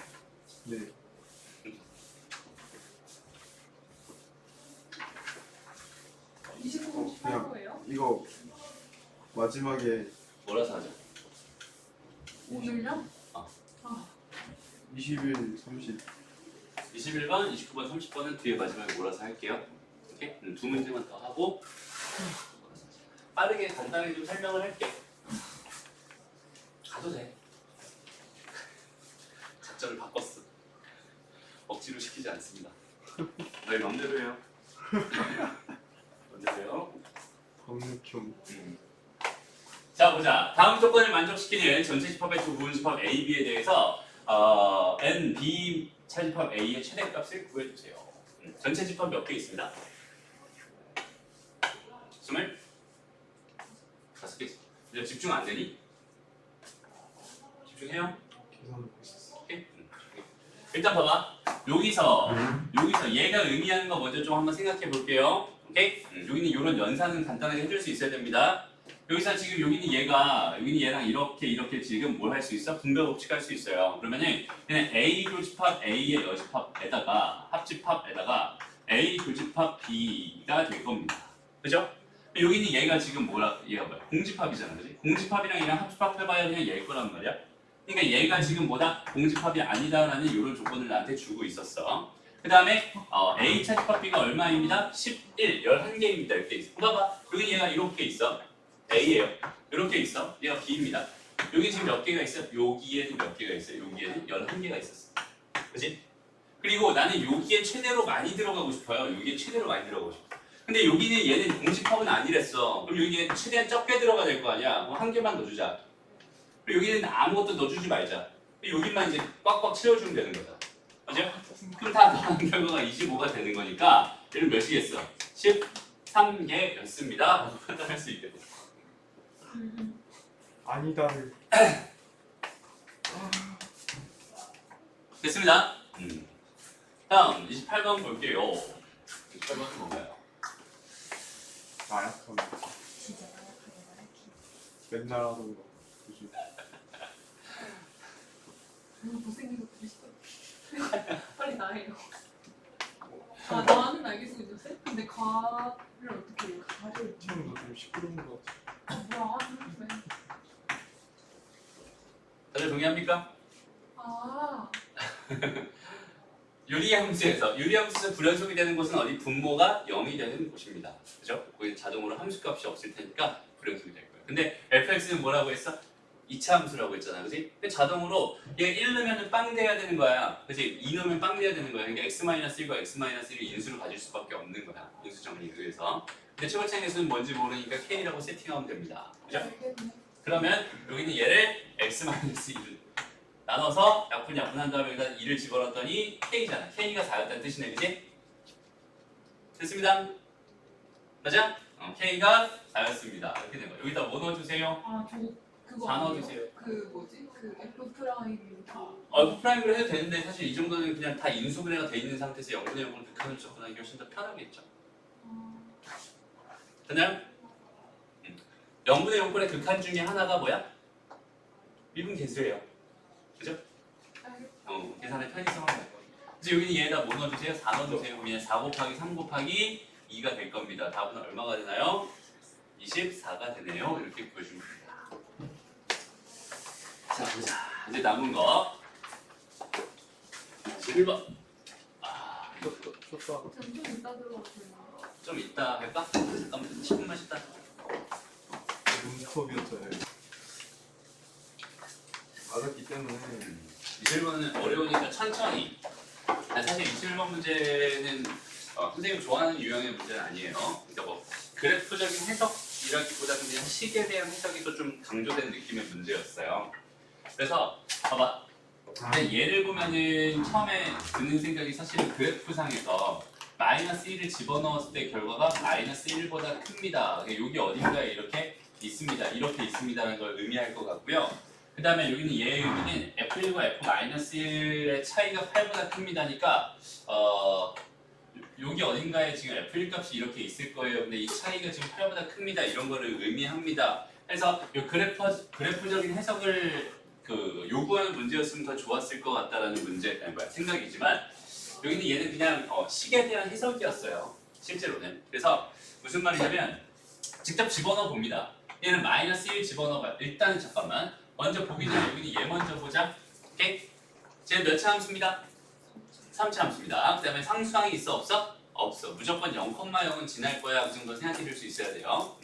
네. 어, 29분 그냥 18호예요? 이거 마지막에 몰아서 하죠. 오늘요? 21, 30 21번, 29번, 30번은 뒤에 마지막에 몰아서 할게요. 오케이? 두 문제만 더 하고 빠르게 간단하게 좀 설명을 할게. 가도 돼. 작전을 바꿨어. 억지로 시키지 않습니다. 너희 맘대로 해요. 맘대로 해요. 법률형 자 보자. 다음 조건을 만족시키는 전체 집합의 두 부분 집합 A, B에 대해서 N, B 차집합 A의 최대값을 구해주세요. 전체 집합 몇 개 있습니다? 25개 있습니다. 이제 집중 안 되니? 집중해요. 계산하고 있었어. 오케이? 일단 봐봐. 여기서 얘가 의미하는 거 먼저 좀 한번 생각해 볼게요. 오케이? 여기는 이런 연산은 간단하게 해줄 수 있어야 됩니다. 여기서 지금 여기는 얘랑 이렇게 지금 뭘 할 수 있어? 분배 법칙할 수 있어요. 그러면은 그냥 A 교집합 A의 여집합에다가 합집합에다가 A 교집합 B가 될 겁니다. 그죠? 여기는 얘가 지금 얘가 뭐야? 공집합이잖아, 그지? 공집합이랑 얘랑 합집합 해봐야 그냥 얘일 거란 말이야. 그러니까 얘가 지금 뭐다? 공집합이 아니다라는 이런 조건을 나한테 주고 있었어. 그 다음에 A 차집합 B가 얼마입니다? 11, 11개입니다. 이렇게 있어. 봐봐. 여기 얘가 이렇게 있어. A예요. 이렇게 있어. 얘가 B입니다. 여기 지금 몇 개가 있어? 여기에는 몇 개가 있어요? 여기에는 11개가 있었어. 그치? 그리고 나는 여기에 최대로 많이 들어가고 싶어요. 여기에 최대로 많이 들어가고 싶어. 근데 여기는 얘는 공집합은 아니랬어. 그럼 여기에 최대한 적게 들어가야 될 거 아니야? 그럼 한 개만 넣어주자. 그리고 여기는 아무것도 넣어주지 말자. 여기만 이제 꽉꽉 채워주면 되는 거다. 맞죠? 그럼 다 더한 결과가 25가 되는 거니까 얘는 몇이겠어? 13개였습니다. 판단할 수 있겠네. 아니다를 됐습니다. 다음 28번 볼게요. 28번은 뭔가요? 나약함 진짜 나약하게 말할게. 맨날 하던 거 그지? 못생긴 거 그리시고 빨리 나해요. 아 나는 알겠어 요새? 근데 가를 어떻게 해요? 가를 형 너 좀 시끄러운 거 같아. 뭐야? 왜? 다들 동의합니까? 아 유리함수에서 불연속이 되는 곳은 어디? 분모가 0이 되는 곳입니다. 그죠? 거기 자동으로 함수값이 없을 테니까 불연속이 될 거예요. 근데 fx는 뭐라고 했어? 2차 함수라고 했잖아. 그지? 근데 자동으로 얘가 1 넣으면 빵 돼야 되는 거야. 그지? 2 넣으면 빵 돼야 되는 거야. 그러니까 x-1과 x-1을 인수로 가질 수밖에 없는 거야. 인수 정리에 의해서. 근데 최고차항의 수는 뭔지 모르니까 k라고 세팅하면 됩니다. 그죠? 그러면 여기는 얘를 x-1을 나눠서 약분한 다음에 여기다 2를 집어넣었더니 k잖아. k가 4였다는 뜻이네, 그지? 됐습니다. 맞아? k가 4였습니다. 이렇게 된 거예요. 여기다 뭐 넣어주세요? 아, 저 그거 4 아니에요? 넣어주세요. 그 뭐지? 그 F 프라임 다. F'으로 해도 되는데 사실 이 정도는 그냥 다 인수분해가 돼 있는 상태에서 0분의 0을 극한으로 접근하기 훨씬 더 편하겠죠. 됐나요? 0분의 0분의 극한 중에 하나가 뭐야? 미분 계수예요. 그죠? 계산의 편의성을 갖고. 그래서 여기는 얘에다 뭐 넣어주세요? 4 넣어주세요. 그러면 4 곱하기 3 곱하기 2가 될 겁니다. 답은 얼마가 되나요? 24가 되네요. 이렇게 보여주면 됩니다. 자, 보자. 이제 남은 거 11번. 아, 이거 쳤다. 좀 이따 들어가도 되나? 좀 이따 할까? 잠깐만 10분만 쉬다. 눈스톱이었잖아요. 맞았기 때문에 21번은 어려우니까 천천히. 사실 21번 문제는 선생님 좋아하는 유형의 문제는 아니에요. 그러니까 뭐 그래프적인 해석이라기보다는 그냥 식에 대한 해석이 또 좀 강조된 느낌의 문제였어요. 그래서 봐봐. 근데 얘를 보면은 처음에 드는 생각이 사실은 그래프상에서 마이너스 1을 집어넣었을 때 결과가 마이너스 1보다 큽니다. 여기 어딘가에 이렇게 있습니다. 이렇게 있습니다라는 걸 의미할 것 같고요. 그 다음에 여기는 여기는 F1과 F-1의 차이가 8보다 큽니다니까 여기 어딘가에 지금 F1 값이 이렇게 있을 거예요. 근데 이 차이가 지금 8보다 큽니다. 이런 거를 의미합니다. 그래서 이 그래프적인 해석을 요구하는 문제였으면 더 좋았을 것 같다라는 생각이지만 여기는 얘는 그냥 식에 대한 해석이었어요. 실제로는. 그래서 무슨 말이냐면 직접 집어넣어 봅니다. 얘는 마이너스 1 집어넣어봐. 일단은 잠깐만. 먼저 보기 전에 여기는 얘 먼저 보자. 오케이? 쟤는 몇 차 함수입니다? 3차 함수입니다. 그 다음에 상수항이 있어 없어? 없어. 무조건 0,0은 지날 거야. 그 정도 생각해 줄 수 있어야 돼요.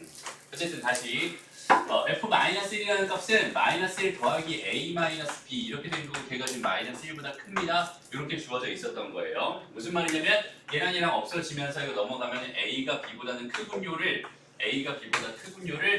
어쨌든 다시 f-1이라는 값은 마이너스 1 더하기 a-b 이렇게 된 거고 걔가 지금 마이너스 1보다 큽니다. 이렇게 주어져 있었던 거예요. 무슨 말이냐면 얘랑 얘랑 없어지면서 이거 넘어가면 a가 b보다는 크군요를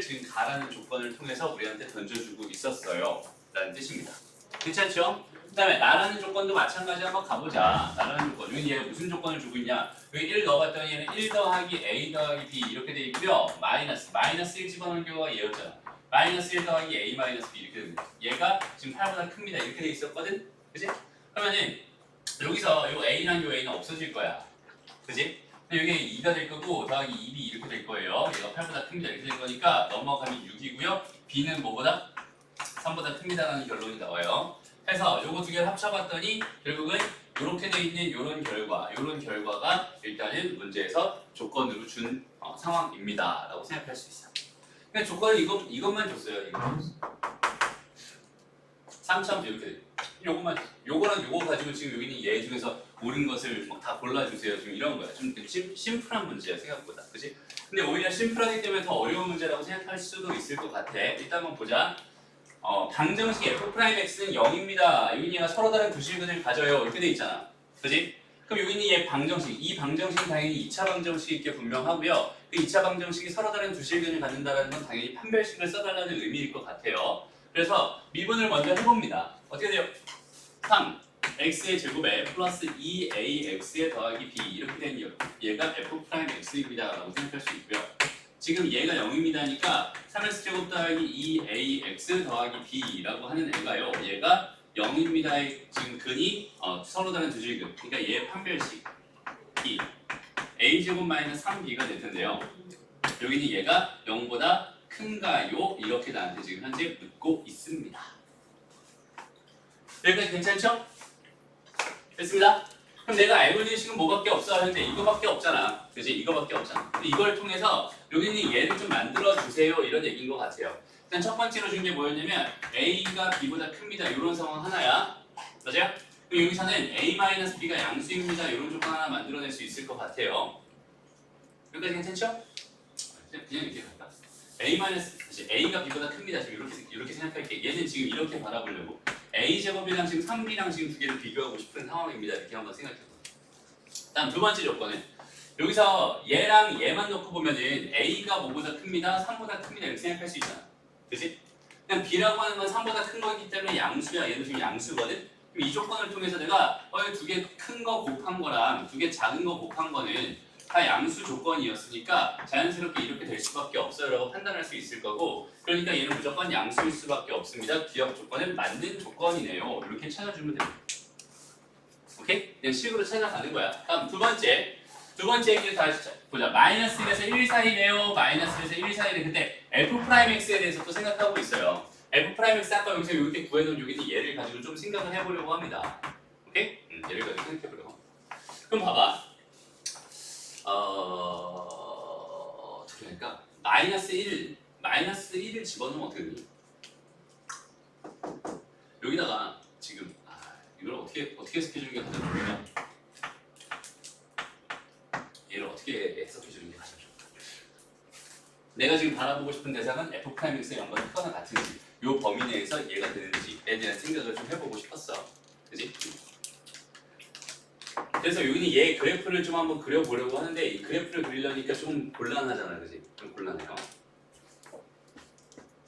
지금 가라는 조건을 통해서 우리한테 던져주고 있었어요. 라는 뜻입니다. 괜찮죠? 그 다음에 나라는 조건도 마찬가지 한번 가보자. 나라는 조건. 여기 얘가 무슨 조건을 주고 있냐? 여기 1 넣어봤더니 얘는 1 더하기 a 더하기 b 이렇게 돼 있고요. 마이너스 1 집어넣은 경우가 얘였잖아. 마이너스 1 더하기 a 마이너스 b 이렇게 됩니다. 얘가 지금 8보다 큽니다. 이렇게 돼 있었거든? 그지? 그러면은 여기서 요 a랑 요 a는 없어질 거야. 그지? 근데 여기 2가 될 거고 더하기 2b 이렇게 될 거예요. 얘가 8보다 큽니다. 이렇게 될 거니까 넘어가면 6이고요. b는 뭐보다? 3보다 큽니다라는 결론이 나와요. 해서 요거 두 개를 합쳐봤더니 결국은 이렇게 돼 있는 요런 결과가 일단은 문제에서 조건으로 준 상황입니다. 라고 생각할 수 있어요. 그냥 조건을 이것만 줬어요. 이거. 3차 이렇게 돼요. 요거랑 요거 가지고 지금 여기는 얘 중에서 옳은 것을 막 다 골라주세요. 지금 이런 거야. 좀 심플한 문제야 생각보다. 그치? 근데 오히려 심플하기 때문에 더 어려운 문제라고 생각할 수도 있을 것 같아. 일단 한번 보자. 방정식 f'x는 0입니다. 여기는 얘가 서로 다른 두 실근을 가져요. 이렇게 돼 있잖아. 그지? 그럼 여기는 얘 방정식. 이 방정식은 당연히 2차 방정식이 게 분명하고요. 그 2차 방정식이 서로 다른 두 실근을 갖는다는 건 당연히 판별식을 써달라는 의미일 것 같아요. 그래서 미분을 먼저 해봅니다. 어떻게 돼요? 3 x의 제곱에 플러스 2ax에 더하기 b 이렇게 된 얘가 f'x입니다. 라고 생각할 수 있고요. 지금 얘가 0입니다니까 3x 제곱 더하기 2ax 더하기 b라고 하는 애가요. 얘가 0입니다의 지금 근이 서로 다른 두 실근. 그러니까 얘의 판별식 b a 제곱 마이너스 3b가 될 텐데요. 여기는 얘가 0보다 큰가요? 이렇게 나한테 지금 현재 묻고 있습니다. 여기까지 괜찮죠? 됐습니다. 그럼 내가 알고 있는 식은 뭐밖에 없어? 현재 이거밖에 없잖아. 그치? 이거밖에 없잖아. 근데 이걸 통해서 여기는 얘를 좀 만들어 주세요. 이런 얘기인 것 같아요. 일단 첫 번째로 준 게 뭐였냐면 A가 B보다 큽니다. 이런 상황 하나야. 맞아요? 그럼 여기서는 A-B가 양수입니다. 이런 조건 하나 만들어낼 수 있을 것 같아요. 여기까지 괜찮죠? 그냥 이렇게 갈까? A가 B보다 큽니다. 지금 이렇게 생각할게. 얘는 지금 이렇게 바라보려고. A제곱이랑 지금 3B랑 지금 두 개를 비교하고 싶은 상황입니다. 이렇게 한번 생각해보세요. 다음 두 번째 조건은 여기서 얘랑 얘만 놓고 보면은 A가 뭐보다 큽니다. 3보다 큽니다. 이렇게 생각할 수 있잖아. 그치? 그냥 b라고 하는 건 3보다 큰 거기 때문에 양수야. 얘도 지금 양수거든. 그럼 이 조건을 통해서 내가 두 개 큰 거 곱한 거랑 두 개 작은 거 곱한 거는 다 양수 조건이었으니까 자연스럽게 이렇게 될 수밖에 없어요 라고 판단할 수 있을 거고, 그러니까 얘는 무조건 양수일 수밖에 없습니다. 기억 조건은 맞는 조건이네요. 이렇게 찾아주면 됩니다. 오케이? 그냥 식으로 찾아가는 거야. 다음 두 번째 얘기를 다시 보자. 마이너스 1에서 1 사이래요. 마이너스 1에서 1 사이래. 그때 f'x에 대해서 또 생각하고 있어요. f'x 아까 여기서 이렇게 구해놓은 여기는 얘를 가지고 좀 생각을 해보려고 합니다. 오케이? 얘를 가지고 생각해보려고. 그럼 봐봐. 어떻게 할까? 마이너스 1을 집어넣으면 어떻게 되니? 여기다가 지금 이걸 어떻게 해석해주는 게 가장 좋을까? 얘를 어떻게 해석해주는 게 가장 좋을까? 내가 지금 바라보고 싶은 대상은 f'x의 영과 크거나 같은지, 요 범위 내에서 얘가 되는지에 대한 생각을 좀 해보고 싶었어. 그지? 그래서 여기는 얘 그래프를 좀 한번 그려보려고 하는데, 이 그래프를 그리려니까 좀 곤란하잖아, 그지? 좀 곤란해요.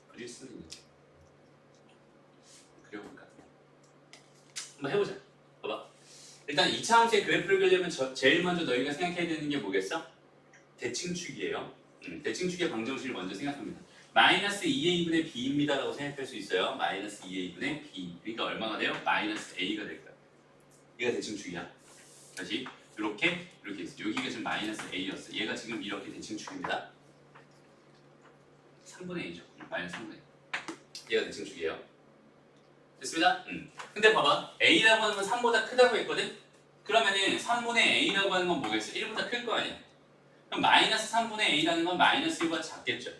그릴 수는 있는데 그려볼까? 한번 해보자. 봐봐. 일단 2차 함수의 그래프를 그리려면 제일 먼저 너희가 생각해야 되는 게 뭐겠어? 대칭축이에요. 대칭축의 방정식을 먼저 생각합니다. 마이너스 2a분의 b입니다 라고 생각할 수 있어요. 마이너스 2a분의 b. 그러니까 얼마가 돼요? 마이너스 a가 될 거야. 얘가 대칭축이야. 다시 이렇게 있어. 여기가 지금 마이너스 a였어. 얘가 지금 이렇게 대칭축입니다. 3분의 a죠. 마이너스 3분의 a. 얘가 대칭축이에요. 됐습니다? 근데 봐봐. a라고 하는 건 3보다 크다고 했거든? 그러면은 3분의 a라고 하는 건 뭐겠어? 1보다 클 거 아니야. 그럼 마이너스 3분의 a라는 건 마이너스 1보다 작겠죠.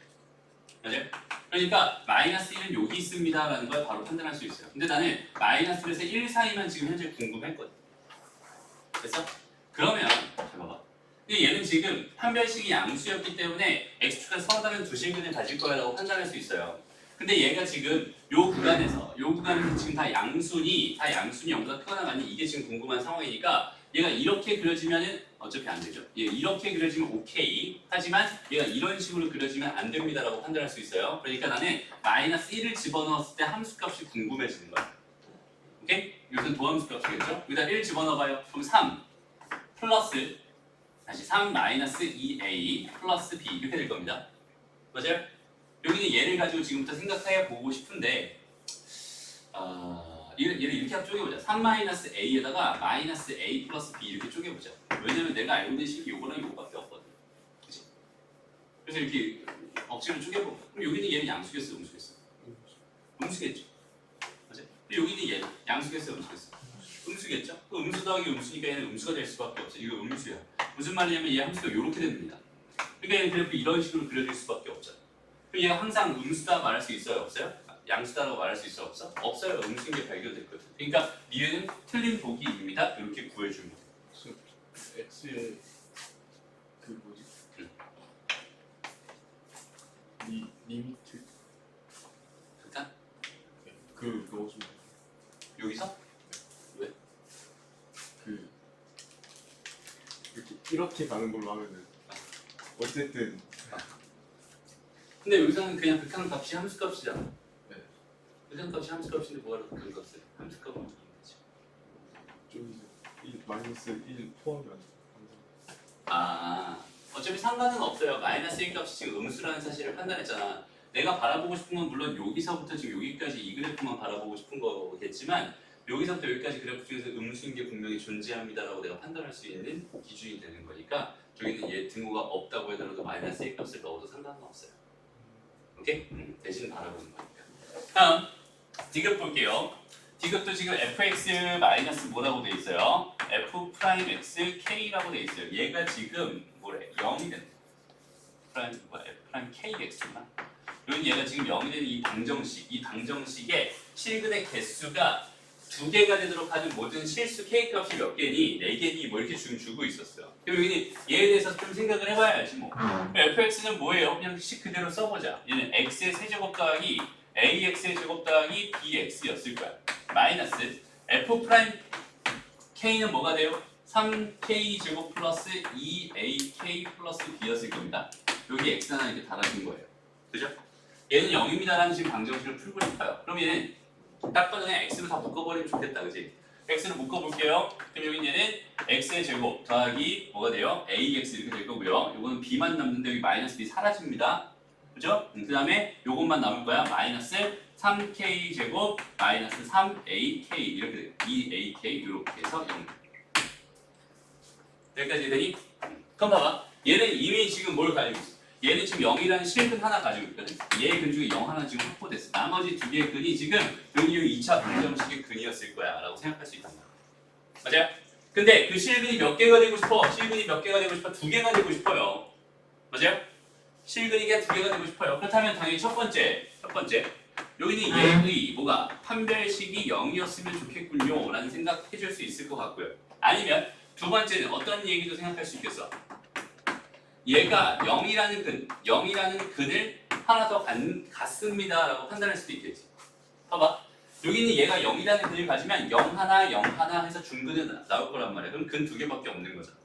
맞아요? 그러니까 마이너스 1은 여기 있습니다 라는 걸 바로 판단할 수 있어요. 근데 나는 마이너스 1에서 1 사이만 지금 현재 궁금했거든. 됐어? 그러면 잘 봐봐. 근데 얘는 지금 판별식이 양수였기 때문에 x축과 서로 다른 두 실근을 가질 거라고 판단할 수 있어요. 근데 얘가 지금 요 구간에서 지금 다 양순이 0보다 크거나 같니? 이게 지금 궁금한 상황이니까 얘가 이렇게 그려지면은 어차피 안 되죠. 얘 이렇게 그려지면 오케이. 하지만 얘가 이런 식으로 그려지면 안 됩니다라고 판단할 수 있어요. 그러니까 나는 마이너스 1을 집어넣었을 때 함수값이 궁금해지는 거야. 오케이? 이것은 도함수 값이겠죠? 여기다 1 집어넣어봐요. 그럼 3 플러스 다시 3 마이너스 2a 플러스 b 이렇게 될 겁니다. 맞아요? 여기는 얘를 가지고 지금부터 생각해 보고 싶은데 얘를 이렇게 쪼개보자. 3 마이너스 a에다가 마이너스 a 플러스 b 이렇게 쪼개보자. 왜냐면 내가 알고 있는 식이 요거랑 요거밖에 없거든. 그치? 그래서 이렇게 억지로 쪼개보자. 그럼 여기는 얘는 양수겠어, 음수겠어? 음수겠죠. 맞아요? 여기는 얘는 양수겠어, 음수겠어? 음수겠죠? 그 음수 더하기 음수니까 얘는 음수가 될 수밖에 없어. 이거 음수야. 무슨 말이냐면 얘 함수가 이렇게 됩니다. 그러니까 얘는 그래프 이런 식으로 그려질 수밖에 없죠. 그럼 얘가 항상 음수다 말할 수 있어요, 없어요? 양수다라고 말할 수 있어, 없어? 없어요. 음수인 게 발견됐거든. 그러니까 니은 틀린 보기입니다. 이렇게 구해주면 돼. x의 그 뭐지? 리미트 잠깐 그 넣어주면 여기서 이렇게 가는 걸로 하면은 어쨌든 근데 여기서는 그냥 극한값이 함수값이잖아. 네. 극한값이 함수값인데 뭐가 극한값이야? 함수값은 어떻게 되지? 좀 마이너스 1 포함이 안 어차피 상관은 없어요. 마이너스 1 값이 지금 음수라는 사실을 판단했잖아. 내가 바라보고 싶은 건 물론 여기서부터 지금 여기까지 이 그래프만 바라보고 싶은 거겠지만 여기서부터 여기까지 그래프 중에서 음수인 게 분명히 존재합니다라고 내가 판단할 수 있는 기준이 되는 거니까 저기는 얘 등호가 없다고 하더라도 마이너스 1 값을 넣어도 상관은 없어요. 오케이? 대신 바라보는 거니까. 다음 D급 볼게요. D급도 지금 fx 마이너스 뭐라고 돼 있어요? f 프라임 x k라고 돼 있어요. 얘가 지금 뭐래? 0이 된다. 프라임 뭐야? f 프라임 kx구나. 그리고 얘가 지금 0이 되는 이 방정식의 실근의 개수가 2개가 되도록 하는 모든 실수 k값이 몇 개니? 4개니? 뭐 이렇게 지금 주고 있었어요. 그럼 여기는 얘에 대해서 좀 생각을 해봐야 알지 뭐. fx는 뭐예요? 그냥 식 그대로 써보자. 얘는 x의 세제곱 더하기 ax의 제곱 더하기 bx였을 거야. 마이너스 f 프라임 k는 뭐가 돼요? 3k 제곱 플러스 2ak 플러스 b였을 겁니다. 여기 x 하나 이렇게 달아준 거예요. 그죠? 얘는 0입니다라는 지금 방정식을 풀고 싶어요. 그럼 얘는 딱 봐도 그냥 x로 다 묶어버리면 좋겠다, 그지? x를 묶어볼게요. 그럼 여기 얘는 x의 제곱 더하기 뭐가 돼요? ax 이렇게 될 거고요. 요거는 b만 남는데 여기 마이너스 b 사라집니다. 그죠? 그 다음에 요것만 남을 거야. 마이너스 3k 제곱 마이너스 3ak 이렇게 돼요. 2ak 이렇게 해서 0. 여기까지 되니? 그럼 봐봐. 얘는 이미 지금 뭘 가지고 있어? 얘는 지금 0이라는 실근 하나 가지고 있거든. 얘 근 중에 0 하나 지금 확보됐어. 나머지 두 개의 근이 지금 여기 2차 방정식의 근이었을 거야 라고 생각할 수 있단 말이야. 맞아요? 근데 그 실근이 몇 개가 되고 싶어? 실근이 몇 개가 되고 싶어? 2개가 되고 싶어요. 맞아요? 실근이 그냥 2개가 되고 싶어요. 그렇다면 당연히 첫 번째 여기는 얘의 뭐가 판별식이 0이었으면 좋겠군요 라는 생각 해줄 수 있을 것 같고요. 아니면 두 번째는 어떤 얘기도 생각할 수 있겠어? 얘가 0이라는 근을 하나 더 갖습니다 라고 판단할 수도 있겠지. 봐봐. 여기는 얘가 0이라는 근을 가지면 0 하나 0 하나 해서 중근은 나올 거란 말이야. 그럼 근 2개밖에 없는 거잖아.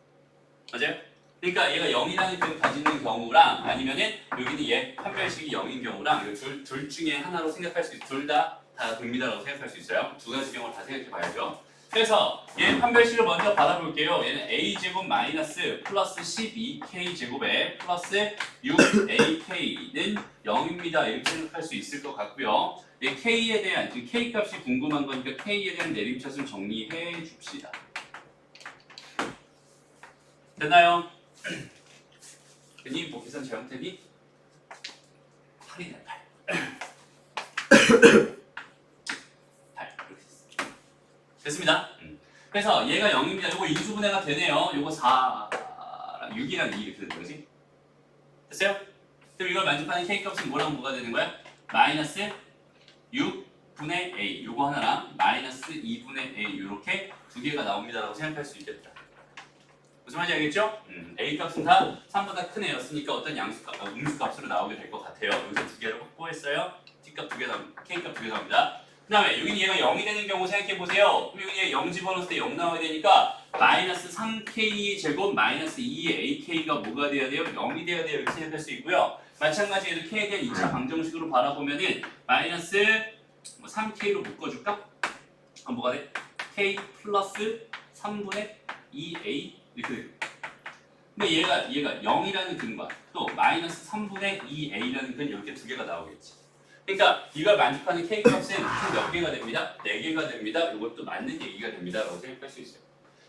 맞아요? 그러니까 얘가 0이라는 근을 가지는 경우랑 아니면은 여기는 얘 판별식이 0인 경우랑 둘 중에 하나로 생각할 수 있어. 둘 다 됩니다라고 생각할 수 있어요. 두 가지 경우를 다 생각해 봐야죠. 그래서 얘 판별식을 먼저 받아볼게요. 얘는 a제곱 마이너스 플러스 12k제곱에 플러스 6ak는 0입니다. 이렇게 생각할 수 있을 것 같고요. 얘 k에 대한, 지금 k 값이 궁금한 거니까 k에 대한 내림차순 정리해 줍시다. 됐나요? 괜히 뭐 계산 잘못했니? 8이네 8. 8 이렇게 됐습니다. 그래서 얘가 0입니다. 요거 인수분해가 되네요. 요거 4랑 6이랑 2 이렇게 되는 거지. 됐어요? 그럼 이걸 만족하는 k값은 뭐랑 뭐가 되는 거야? 마이너스 6분의 a 요거 하나랑 마이너스 2분의 a 요렇게 두 개가 나옵니다라고 생각할 수 있겠다. 무슨 말인지 알겠죠? a 값은 다 3보다 큰 애였으니까 어떤 음수값으로 나오게 될 것 같아요. 여기서 두 개를 확보했어요. t값 두 개 나옵니다. k값 두 개 나옵니다. 그 다음에 여기는 얘가 0이 되는 경우 생각해보세요. 그럼 여기 0 집어넣었을 때 0 나와야 되니까 마이너스 3k 제곱 마이너스 2의 ak가 뭐가 돼야 돼요? 0이 돼야 돼요. 이렇게 생각할 수 있고요. 마찬가지로 k에 대한 2차 방정식으로 바라보면은 마이너스 3k로 묶어줄까? 그럼 뭐가 돼? k 플러스 3분의 2a 이렇게 돼요. 근데 얘가 0이라는 근과 또 마이너스 3분의 2a라는 근 이렇게 두 개가 나오겠지. 그러니까 이걸 만족하는 k 값은 몇 개가 됩니다? 4개가 됩니다. 이것도 맞는 얘기가 됩니다. 라고 생각할 수 있어요.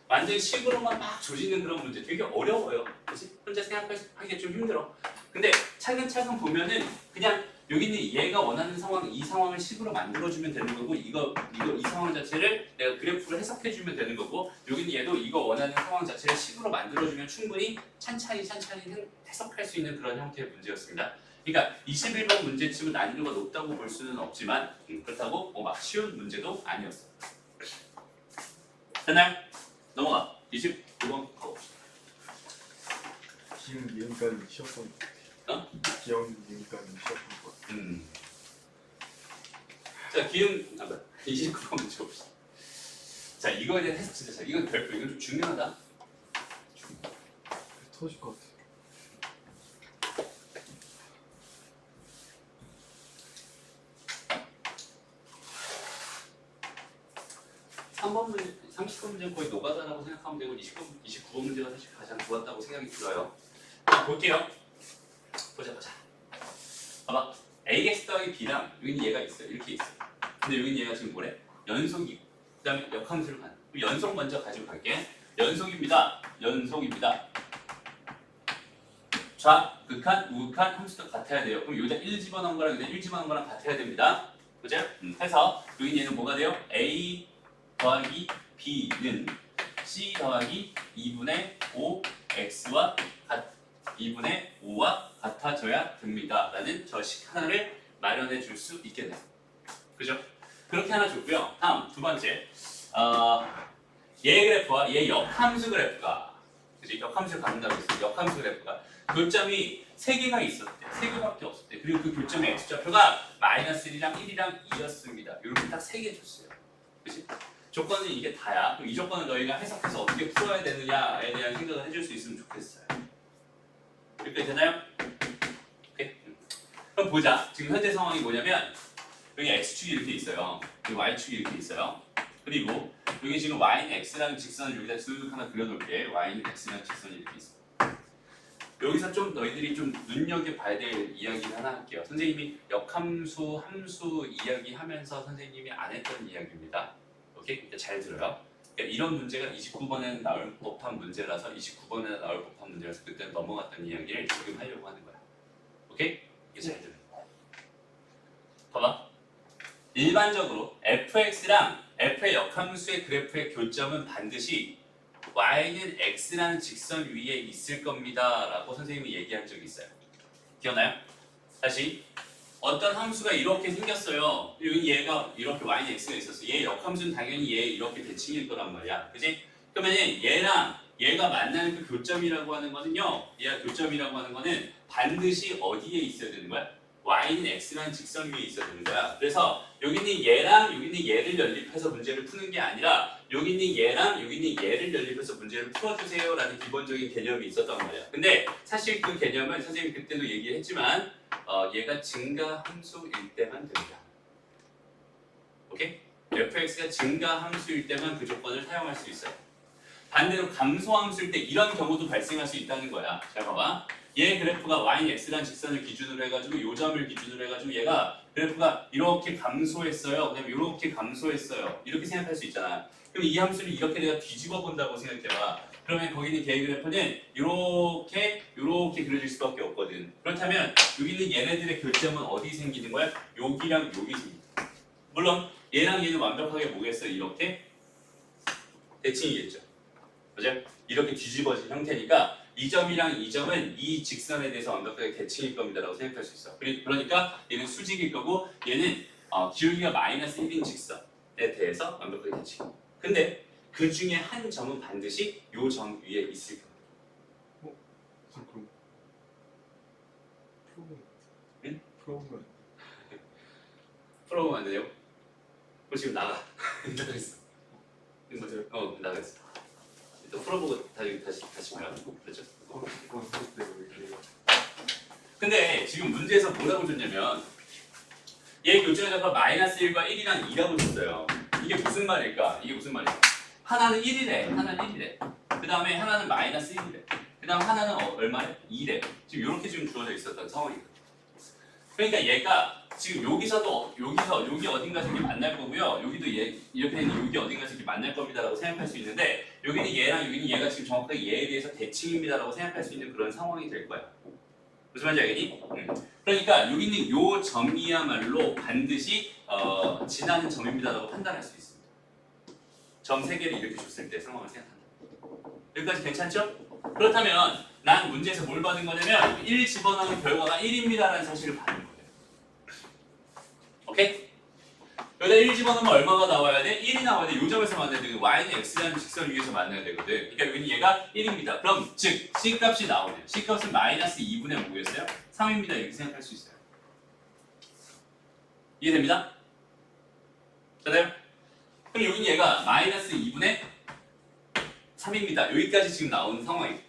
완전 식으로만 막 조지는 그런 문제 되게 어려워요. 그치? 혼자 생각하기가 좀 힘들어. 근데 차근차근 보면은 그냥 여기는 얘가 원하는 상황, 이 상황을 식으로 만들어주면 되는 거고 이 상황 자체를 내가 그래프로 해석해주면 되는 거고 여기는 얘도 이거 원하는 상황 자체를 식으로 만들어주면 충분히 찬찬히 해석할 수 있는 그런 형태의 문제였습니다. 그러니까 21번 문제쯤은 난이도가 높다고 볼 수는 없지만 그렇다고 막 쉬운 문제도 아니었어요. 됐나요? 넘어가. 29번 가봅시다. 기억 니은까지 쉬었던 어? 기억 니은까지 쉬었던 거. 자, 기음 29번 문제 봅시다. 자, 이거에 대한 해석 진짜 잘. 이건 별표. 이건 좀 중요하다. 터질 것 같아. 3번 문제, 30번 문제는 거의 노가다라고 생각하면 되고 29번 문제가 사실 가장 좋았다고 생각이 들어요. 자, 볼게요. 보자. 봐봐. ax 더하기 b랑 여기는 얘가 있어요. 이렇게 있어요. 근데 여기는 얘가 지금 뭐래? 연속이고 그 다음에 역함수를 가는. 연속 먼저 가지고 갈게. 연속입니다. 좌극한, 우극한 함수도 같아야 돼요. 그럼 여기다 1 집어넣은 거랑 여기다 1 집어넣은 거랑 같아야 됩니다. 그죠? 해서 여기 얘는 뭐가 돼요? a 더하기 b는 c 더하기 2분의 5x와 2분의 5와 같아져야 됩니다. 라는 저식 하나를 마련해 줄 수 있게 돼요. 그죠? 그렇게 하나 줬고요. 다음 두 번째 얘 그래프와 얘 역함수 그래프가 그치? 역함수를 갖는다고 했어요. 역함수 그래프가 교점이 3개가 있었대. 3개밖에 없었대. 그리고 그 교점의 x좌표가 마이너스 1이랑 1이랑 2였습니다. 이렇게 딱 3개 줬어요. 그치? 조건은 이게 다야. 그럼 이 조건을 너희가 해석해서 어떻게 풀어야 되느냐에 대한 생각을 해줄 수 있으면 좋겠어요. 이렇게 되나요? 오케이. 그럼 보자. 지금 현재 상황이 뭐냐면 여기 x축이 이렇게 있어요. 여기 y축이 이렇게 있어요. 그리고 여기 지금 y는 x라는 직선을 여기다 쭉 하나 그려놓을게. y는 x라는 직선이 이렇게 있어. 여기서 좀 너희들이 좀 눈여겨봐야 될 이야기를 하나 할게요. 선생님이 역함수, 함수 이야기하면서 선생님이 안 했던 이야기입니다. 오케이? 그러니까 잘 들어요. 그러니까 이런 문제가 29번에는 나올 법한 문제라서 29번에 나올 법한 문제라서 그때 넘어갔던 이야기를 지금 하려고 하는 거야. 오케이? 이게 잘 들어요. 봐봐. 일반적으로 fx랑 f의 역함수의 그래프의 교점은 반드시 y는 x라는 직선 위에 있을 겁니다 라고 선생님이 얘기한 적이 있어요. 기억나요? 다시 어떤 함수가 이렇게 생겼어요. 여기 얘가 이렇게 y는 x가 있었어. 얘 역함수는 당연히 얘 이렇게 대칭일 거란 말이야. 그지? 그러면 얘랑 얘가 만나는 그 교점이라고 하는 거는요. 얘가 교점이라고 하는 거는 반드시 어디에 있어야 되는 거야? y는 x라는 직선 위에 있어야 되는 거야. 그래서 여기 있는 얘랑 여기 있는 얘를 연립해서 문제를 푸는 게 아니라 여기 있는 얘랑 여기 있는 얘를 연립해서 문제를 풀어주세요 라는 기본적인 개념이 있었단 말이야. 근데 사실 그 개념은 선생님이 그때도 얘기했지만 얘가 증가함수일 때만 됩니다. 오케이? fx가 증가함수일 때만 그 조건을 사용할 수 있어요. 반대로 감소함수일 때 이런 경우도 발생할 수 있다는 거야. 잘 봐봐. 얘 그래프가 y는 x라는 직선을 기준으로 해가지고 요 점을 기준으로 해가지고 얘가 그래프가 이렇게 감소했어요. 그다음에 이렇게 감소했어요. 이렇게 생각할 수 있잖아. 그럼 이 함수를 이렇게 내가 뒤집어 본다고 생각해봐. 그러면 거기 있는 걔 그래프는 이렇게 그려질 수밖에 없거든. 그렇다면 여기 있는 얘네들의 교점은 어디 생기는 거야? 여기랑 여기 생긴다. 물론 얘랑 얘는 완벽하게 뭐겠어요? 이렇게 대칭이겠죠. 맞아요? 이렇게 뒤집어진 형태니까 이 점이랑 이 점은 이 직선에 대해서 완벽하게 대칭일 겁니다라고 생각할 수 있어. 그러니까 얘는 수직일 거고 얘는 기울기가 마이너스 1인 직선에 대해서 완벽하게 대칭. 근데 그 중에 한 점은 반드시 요 점 위에 있을 겁니다. 그럼 응? 풀어보면 풀어보면 안 되냐고? 지금 나가. 나가있어. 맞아요. 나가있어. 또 풀어보고 다시 봐요. 그렇죠? 근데 지금 문제에서 뭐라고 줬냐면 얘 교점에다가 마이너스 1과 1이랑 2라고 줬어요. 이게 무슨 말일까? 하나는 1이래. 하나는 1이래. 그 다음에 하나는 마이너스 1이래. 그 다음 하나는 얼마래? 2래. 지금 이렇게 지금 주어져 있었던 상황이거든. 그러니까 얘가 지금 여기 어딘가 저기 만날 거고요. 여기도 얘 이렇게 되는 여기 어딘가 저기 만날 겁니다라고 생각할 수 있는데 여기는 얘랑 여기는 얘가 지금 정확하게 얘에 대해서 대칭입니다라고 생각할 수 있는 그런 상황이 될 거야. 무슨 말인지 알겠니? 그러니까 여기 있는 요 점이야말로 반드시 지나는 점입니다라고 판단할 수 있습니다. 점 3개를 이렇게 줬을 때 상황을 생각한다. 여기까지 괜찮죠? 그렇다면 난 문제에서 뭘 받은 거냐면 1 집어넣은 결과가 1입니다라는 사실을 받은 거예요. 오케이? 여기다 1 집어넣으면 얼마가 나와야 돼? 1이 나와야 돼. 요 점에서 만나야 돼. y는 x라는 직선 위에서 만나야 되거든. 그러니까 여기는 얘가 1입니다. 그럼 즉 C값이 나오네요. C값은 마이너스 2분의 뭐겠어요? 3입니다. 이렇게 생각할 수 있어요. 이해됩니다? 됐나요? 그럼 여기는 얘가 마이너스 2분의 3입니다. 여기까지 지금 나오는 상황이에요.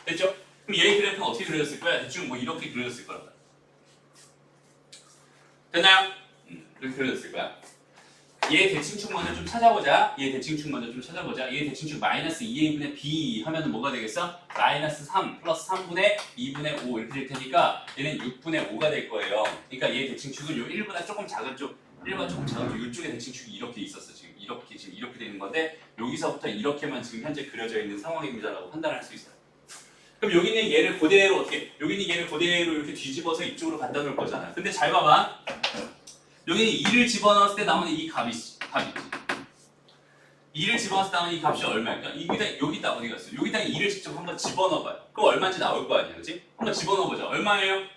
됐죠? 그럼 얘의 그래프는 어떻게 그려졌을 거야? 대충 뭐 이렇게 그려졌을 거란 말이야. 됐나요? 이렇게 그려졌을 거야. 얘 대칭축 먼저 좀 찾아보자. 얘 대칭축 마이너스 2a분의 b 하면 뭐가 되겠어? 마이너스 3 플러스 3분의 2분의 5 이렇게 될 테니까 얘는 6분의 5가 될 거예요. 그러니까 얘 대칭축은 요 1보다 조금 작은 쪽, 1보다 조금 작은 쪽 이쪽에 대칭축이 이렇게 있었어. 지금 이렇게 되는 건데 여기서부터 이렇게만 지금 현재 그려져 있는 상황입니다라고 판단할 수 있어요. 그럼 여기 있는 얘를 그대로 이렇게 뒤집어서 이쪽으로 갖다 놓을 거잖아. 근데 잘 봐봐. 여기는 2를 집어넣었을 때 나오는 이 값이지. 2를 집어넣었을 때 나오는 이 값이 얼마일까? 여기다 어디 갔어? 여기다 2를 직접 한번 집어넣어봐요. 그럼 얼마인지 나올 거 아니야, 그렇지? 한번 집어넣어보자. 얼마예요?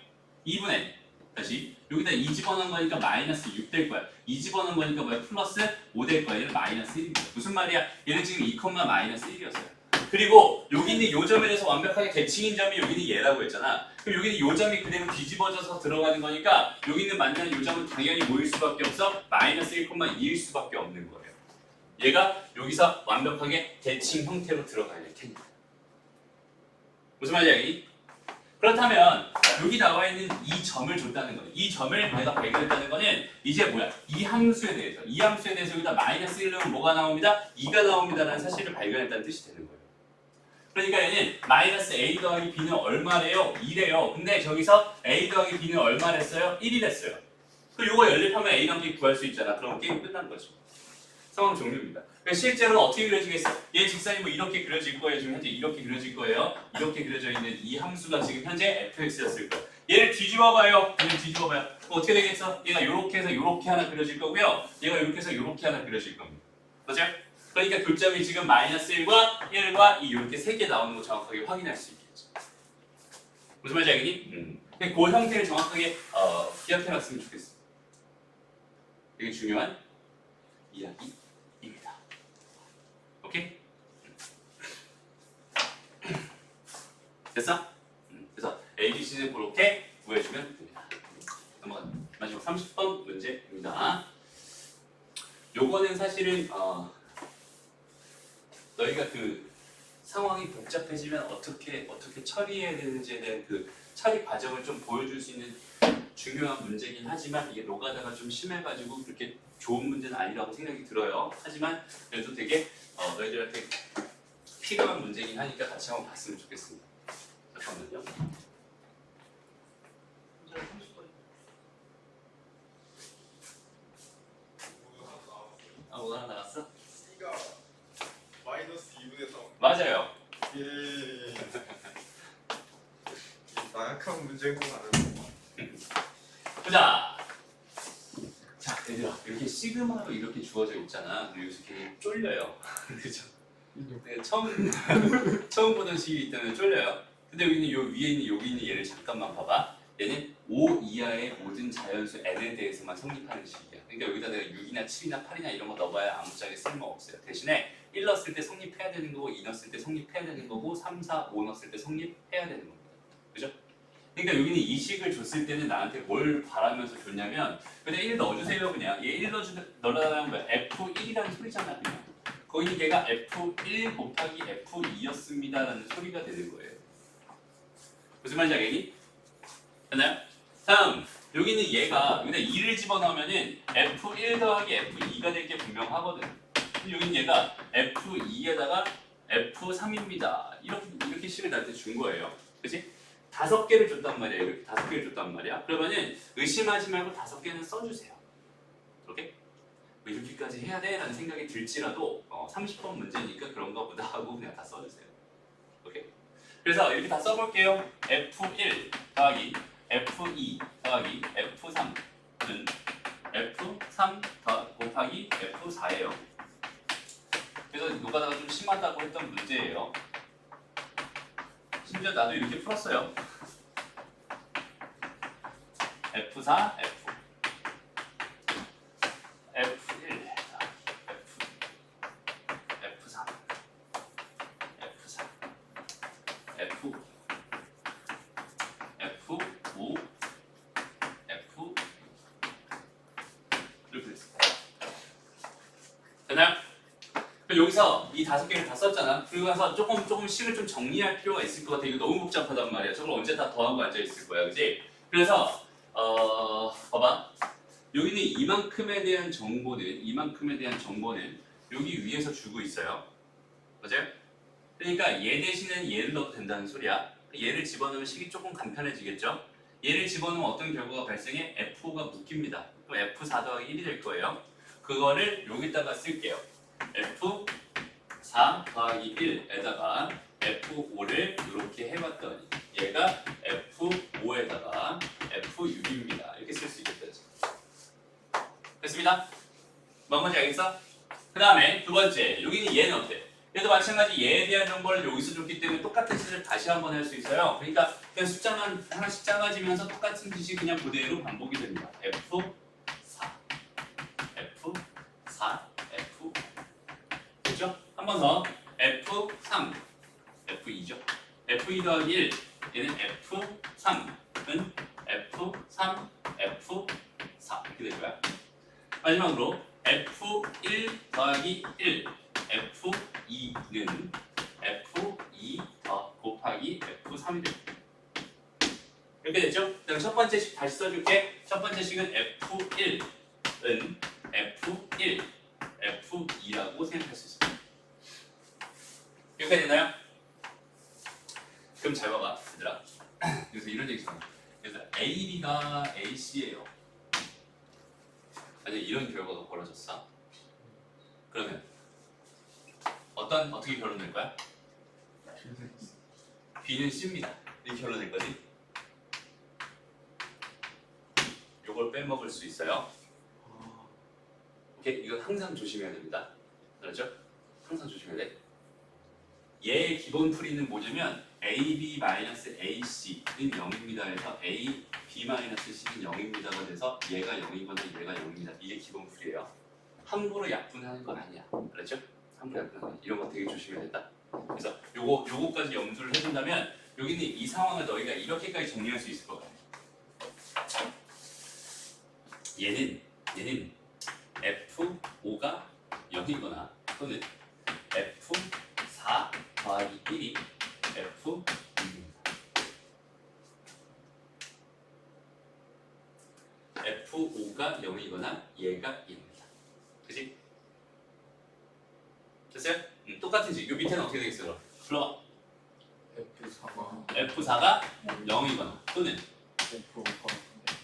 2분의 다시 여기다 2 집어넣은 거니까 마이너스 6 될 거야. 2 집어넣은 거니까 뭐야? 플러스 5 될 거야. 얘는 마이너스 1입니다. 무슨 말이야? 얘는 지금 2, 마이너스 1이었어요. 그리고 여기 있는 요 점에 대해서 완벽하게 대칭인 점이 여기는 얘라고 했잖아. 그럼 여기는 요 점이 그대로 뒤집어져서 들어가는 거니까 여기 있는 만나는 요 점은 당연히 뭐일 수밖에 없어? 마이너스 1, 2일 수밖에 없는 거예요. 얘가 여기서 완벽하게 대칭 형태로 들어가야 될 테니까. 무슨 말인지 알겠니? 그렇다면 여기 나와 있는 이 점을 줬다는 거예요. 이 점을 내가 발견했다는 거는 이제 뭐야? 이 함수에 대해서 여기다 마이너스 1 넣으면 뭐가 나옵니다? 2가 나옵니다라는 사실을 발견했다는 뜻이 되는 거예요. 그러니까 얘는 마이너스 a 더하기 b는 얼마래요? 2래요. 근데 저기서 a 더하기 b는 얼마랬어요? 1이랬어요. 그럼 이거 연립하면 a랑 b 구할 수 있잖아. 그럼 게임 끝난 거죠. 상황 종료입니다. 실제로는 어떻게 그려지겠어? 얘 직선이 뭐 이렇게 그려질 거예요. 지금 현재 이렇게 그려질 거예요. 이렇게 그려져 있는 이 함수가 지금 현재 fx였을 거예요. 얘를 뒤집어봐요. 그럼 어떻게 되겠어? 얘가 이렇게 해서 이렇게 하나 그려질 거고요. 얘가 이렇게 해서 이렇게 하나 그려질 겁니다. 맞아요? 그러니까 교점이 지금 마이너스 1과 1과 이렇게 세 개 나오는 거 정확하게 확인할 수 있겠죠. 무슨 말인지 알겠니? 그 형태를 정확하게 기억해놨으면 좋겠어. 이게 중요한 이야기입니다. 오케이? 됐어? 그래서 ABC는 그렇게 구해주면 됩니다. 넘어갑니다. 마지막 30번 문제입니다. 요거는 사실은 너희가 그 상황이 복잡해지면 어떻게 처리해야 되는지에 대한 그 처리 과정을 좀 보여줄 수 있는 중요한 문제긴 하지만 이게 노가다가 좀 심해가지고 그렇게 좋은 문제는 아니라고 생각이 들어요. 하지만 그래도 되게 너희들한테 필요한 문제긴 하니까 같이 한번 봤으면 좋겠습니다. 잠깐만요. 뭐 하나 나왔어? C가 마이너스 2분의 3. 맞아요. 예. 나약한 문제인 건 아는 거. 보자. 자, 얘들아 이렇게 시그마로 이렇게 주어져 있잖아. 여기서 굉장히 쫄려요. 그죠? 내가 처음 보던 식이 있다면 쫄려요. 근데 여기는 요 위에 있는 여기 있는 얘를 잠깐만 봐봐. 얘는 5 이하의 모든 자연수 n에 대해서만 성립하는 식이야. 그러니까 여기다 내가 6이나 7이나 8이나 이런 거 넣어봐야 아무짝에 쓸모 없어요. 대신에 1 넣었을 때 성립해야 되는 거고 2 넣었을 때 성립해야 되는 거고 3, 4, 5 넣었을 때 성립해야 되는 겁니다. 그죠? 그러니까 여기는 이 식을 줬을 때는 나한테 뭘 바라면서 줬냐면 그냥 1 넣어주세요 그냥. 얘 1 넣으라는 거야. F1이라는 소리잖아 그냥. 거기는 얘가 F1 곱하기 F2였습니다 라는 소리가 되는 거예요. 무슨 말인지 알겠니? 됐나요? 다음 여기는 얘가 여기다 2를 집어넣으면은 F1 더하기 F2가 될 게 분명하거든. 근데 여기는 얘가 F2에다가 F3입니다. 이렇게 식을 나한테 준 거예요. 그치? 5개를 줬단 말이야. 이렇게 5개를 줬단 말이야. 그러면은 의심하지 말고 5개는 써주세요. 오케이? 뭐 이렇게까지 해야 돼? 라는 생각이 들지라도 30번 문제니까 그런가 보다 하고 그냥 다 써주세요. 오케이? 그래서 이렇게 다 써볼게요. F1 더하기 F2 더하기 F3는 F3 곱하기 F4예요. 그래서 노가다가 좀 심하다고 했던 문제예요. 심지어 나도 이렇게 풀었어요. F4, F, F1, F3, F4, F, F5, F 이렇게 됐습니다. 되나요? 여기서 이 5개를 다 썼잖아. 그리고 나서 조금 식을 좀 정리할 필요가 있을 것 같아. 이거 너무 복잡하단 말이야. 저걸 언제 다 더하고 앉아 있을 거야, 그지? 그래서 봐봐. 여기는 이만큼에 대한 정보는 여기 위에서 주고 있어요. 맞아요? 그러니까 얘 대신에 얘를 넣어도 된다는 소리야. 얘를 집어넣으면 식이 조금 간편해지겠죠? 얘를 집어넣으면 어떤 결과가 발생해? F5가 묶입니다. 그럼 F4 더하기 1이 될 거예요. 그거를 여기다가 쓸게요. F4 더하기 1에다가 F5를 이렇게 해봤더니 얘가 F5에다가 F6입니다. 이렇게 쓸 수 있겠다. 됐습니다? 뭔 건지 알겠어? 그 다음에 두 번째, 여기는 얘는 어때? 얘도 마찬가지 얘에 대한 정보를 여기서 줬기 때문에 똑같은 짓을 다시 한번 할 수 있어요. 그러니까 그냥 숫자만 하나씩 작아지면서 똑같은 짓이 그냥 그대로 반복이 됩니다. F4, F4, F 됐죠? 한 번 더 F3, F2죠. F2 더하기 1, 얘는 F3은 F3, F4 이렇게 될 거야. 마지막으로 F1 더하기 1, F2는 F2 더 곱하기 F3이 됩니다. 이렇게 됐죠? 그럼 첫 번째 식 다시 써줄게. 첫 번째 식은 F1은 F1, F2라고 생각할 수 있습니다. 이렇게 되나요? 그럼 잘 봐봐, 얘들아. 그래서 이런 얘기 있어요. 그래서 AB가 AC예요. 만약 이런 결과가 벌어졌어. 그러면 어떻게 결론 낼 거야? B는 C입니다. 이렇게 결론 낼 거지? 요걸 빼먹을 수 있어요. 오케이? 이거 항상 조심해야 됩니다. 알았죠? 항상 조심해야 돼. 얘의 기본 풀이는 뭐냐면 AB-AC는 0입니다 해서 AB-C는 0입니다가 돼서 얘가 0이거나 얘가 0입니다. 이게 기본 풀이에요. 함부로 약분하는 건 아니야. 알았죠? 함부로 약분하는 건 이런 거 되게 조심해야 된다. 그래서 요거까지 염두를 해준다면 여기는 이 상황을 너희가 이렇게까지 정리할 수 있을 것 같아. 얘는 F5가 0이거나 또는 F4 더하기 1이 F6입니다. F5가 0이거나 얘가 1입니다. 그치? 됐어요? 똑같은 식. 요 밑에는 어떻게 되겠어요? 불러봐. F4가 0이거나 또는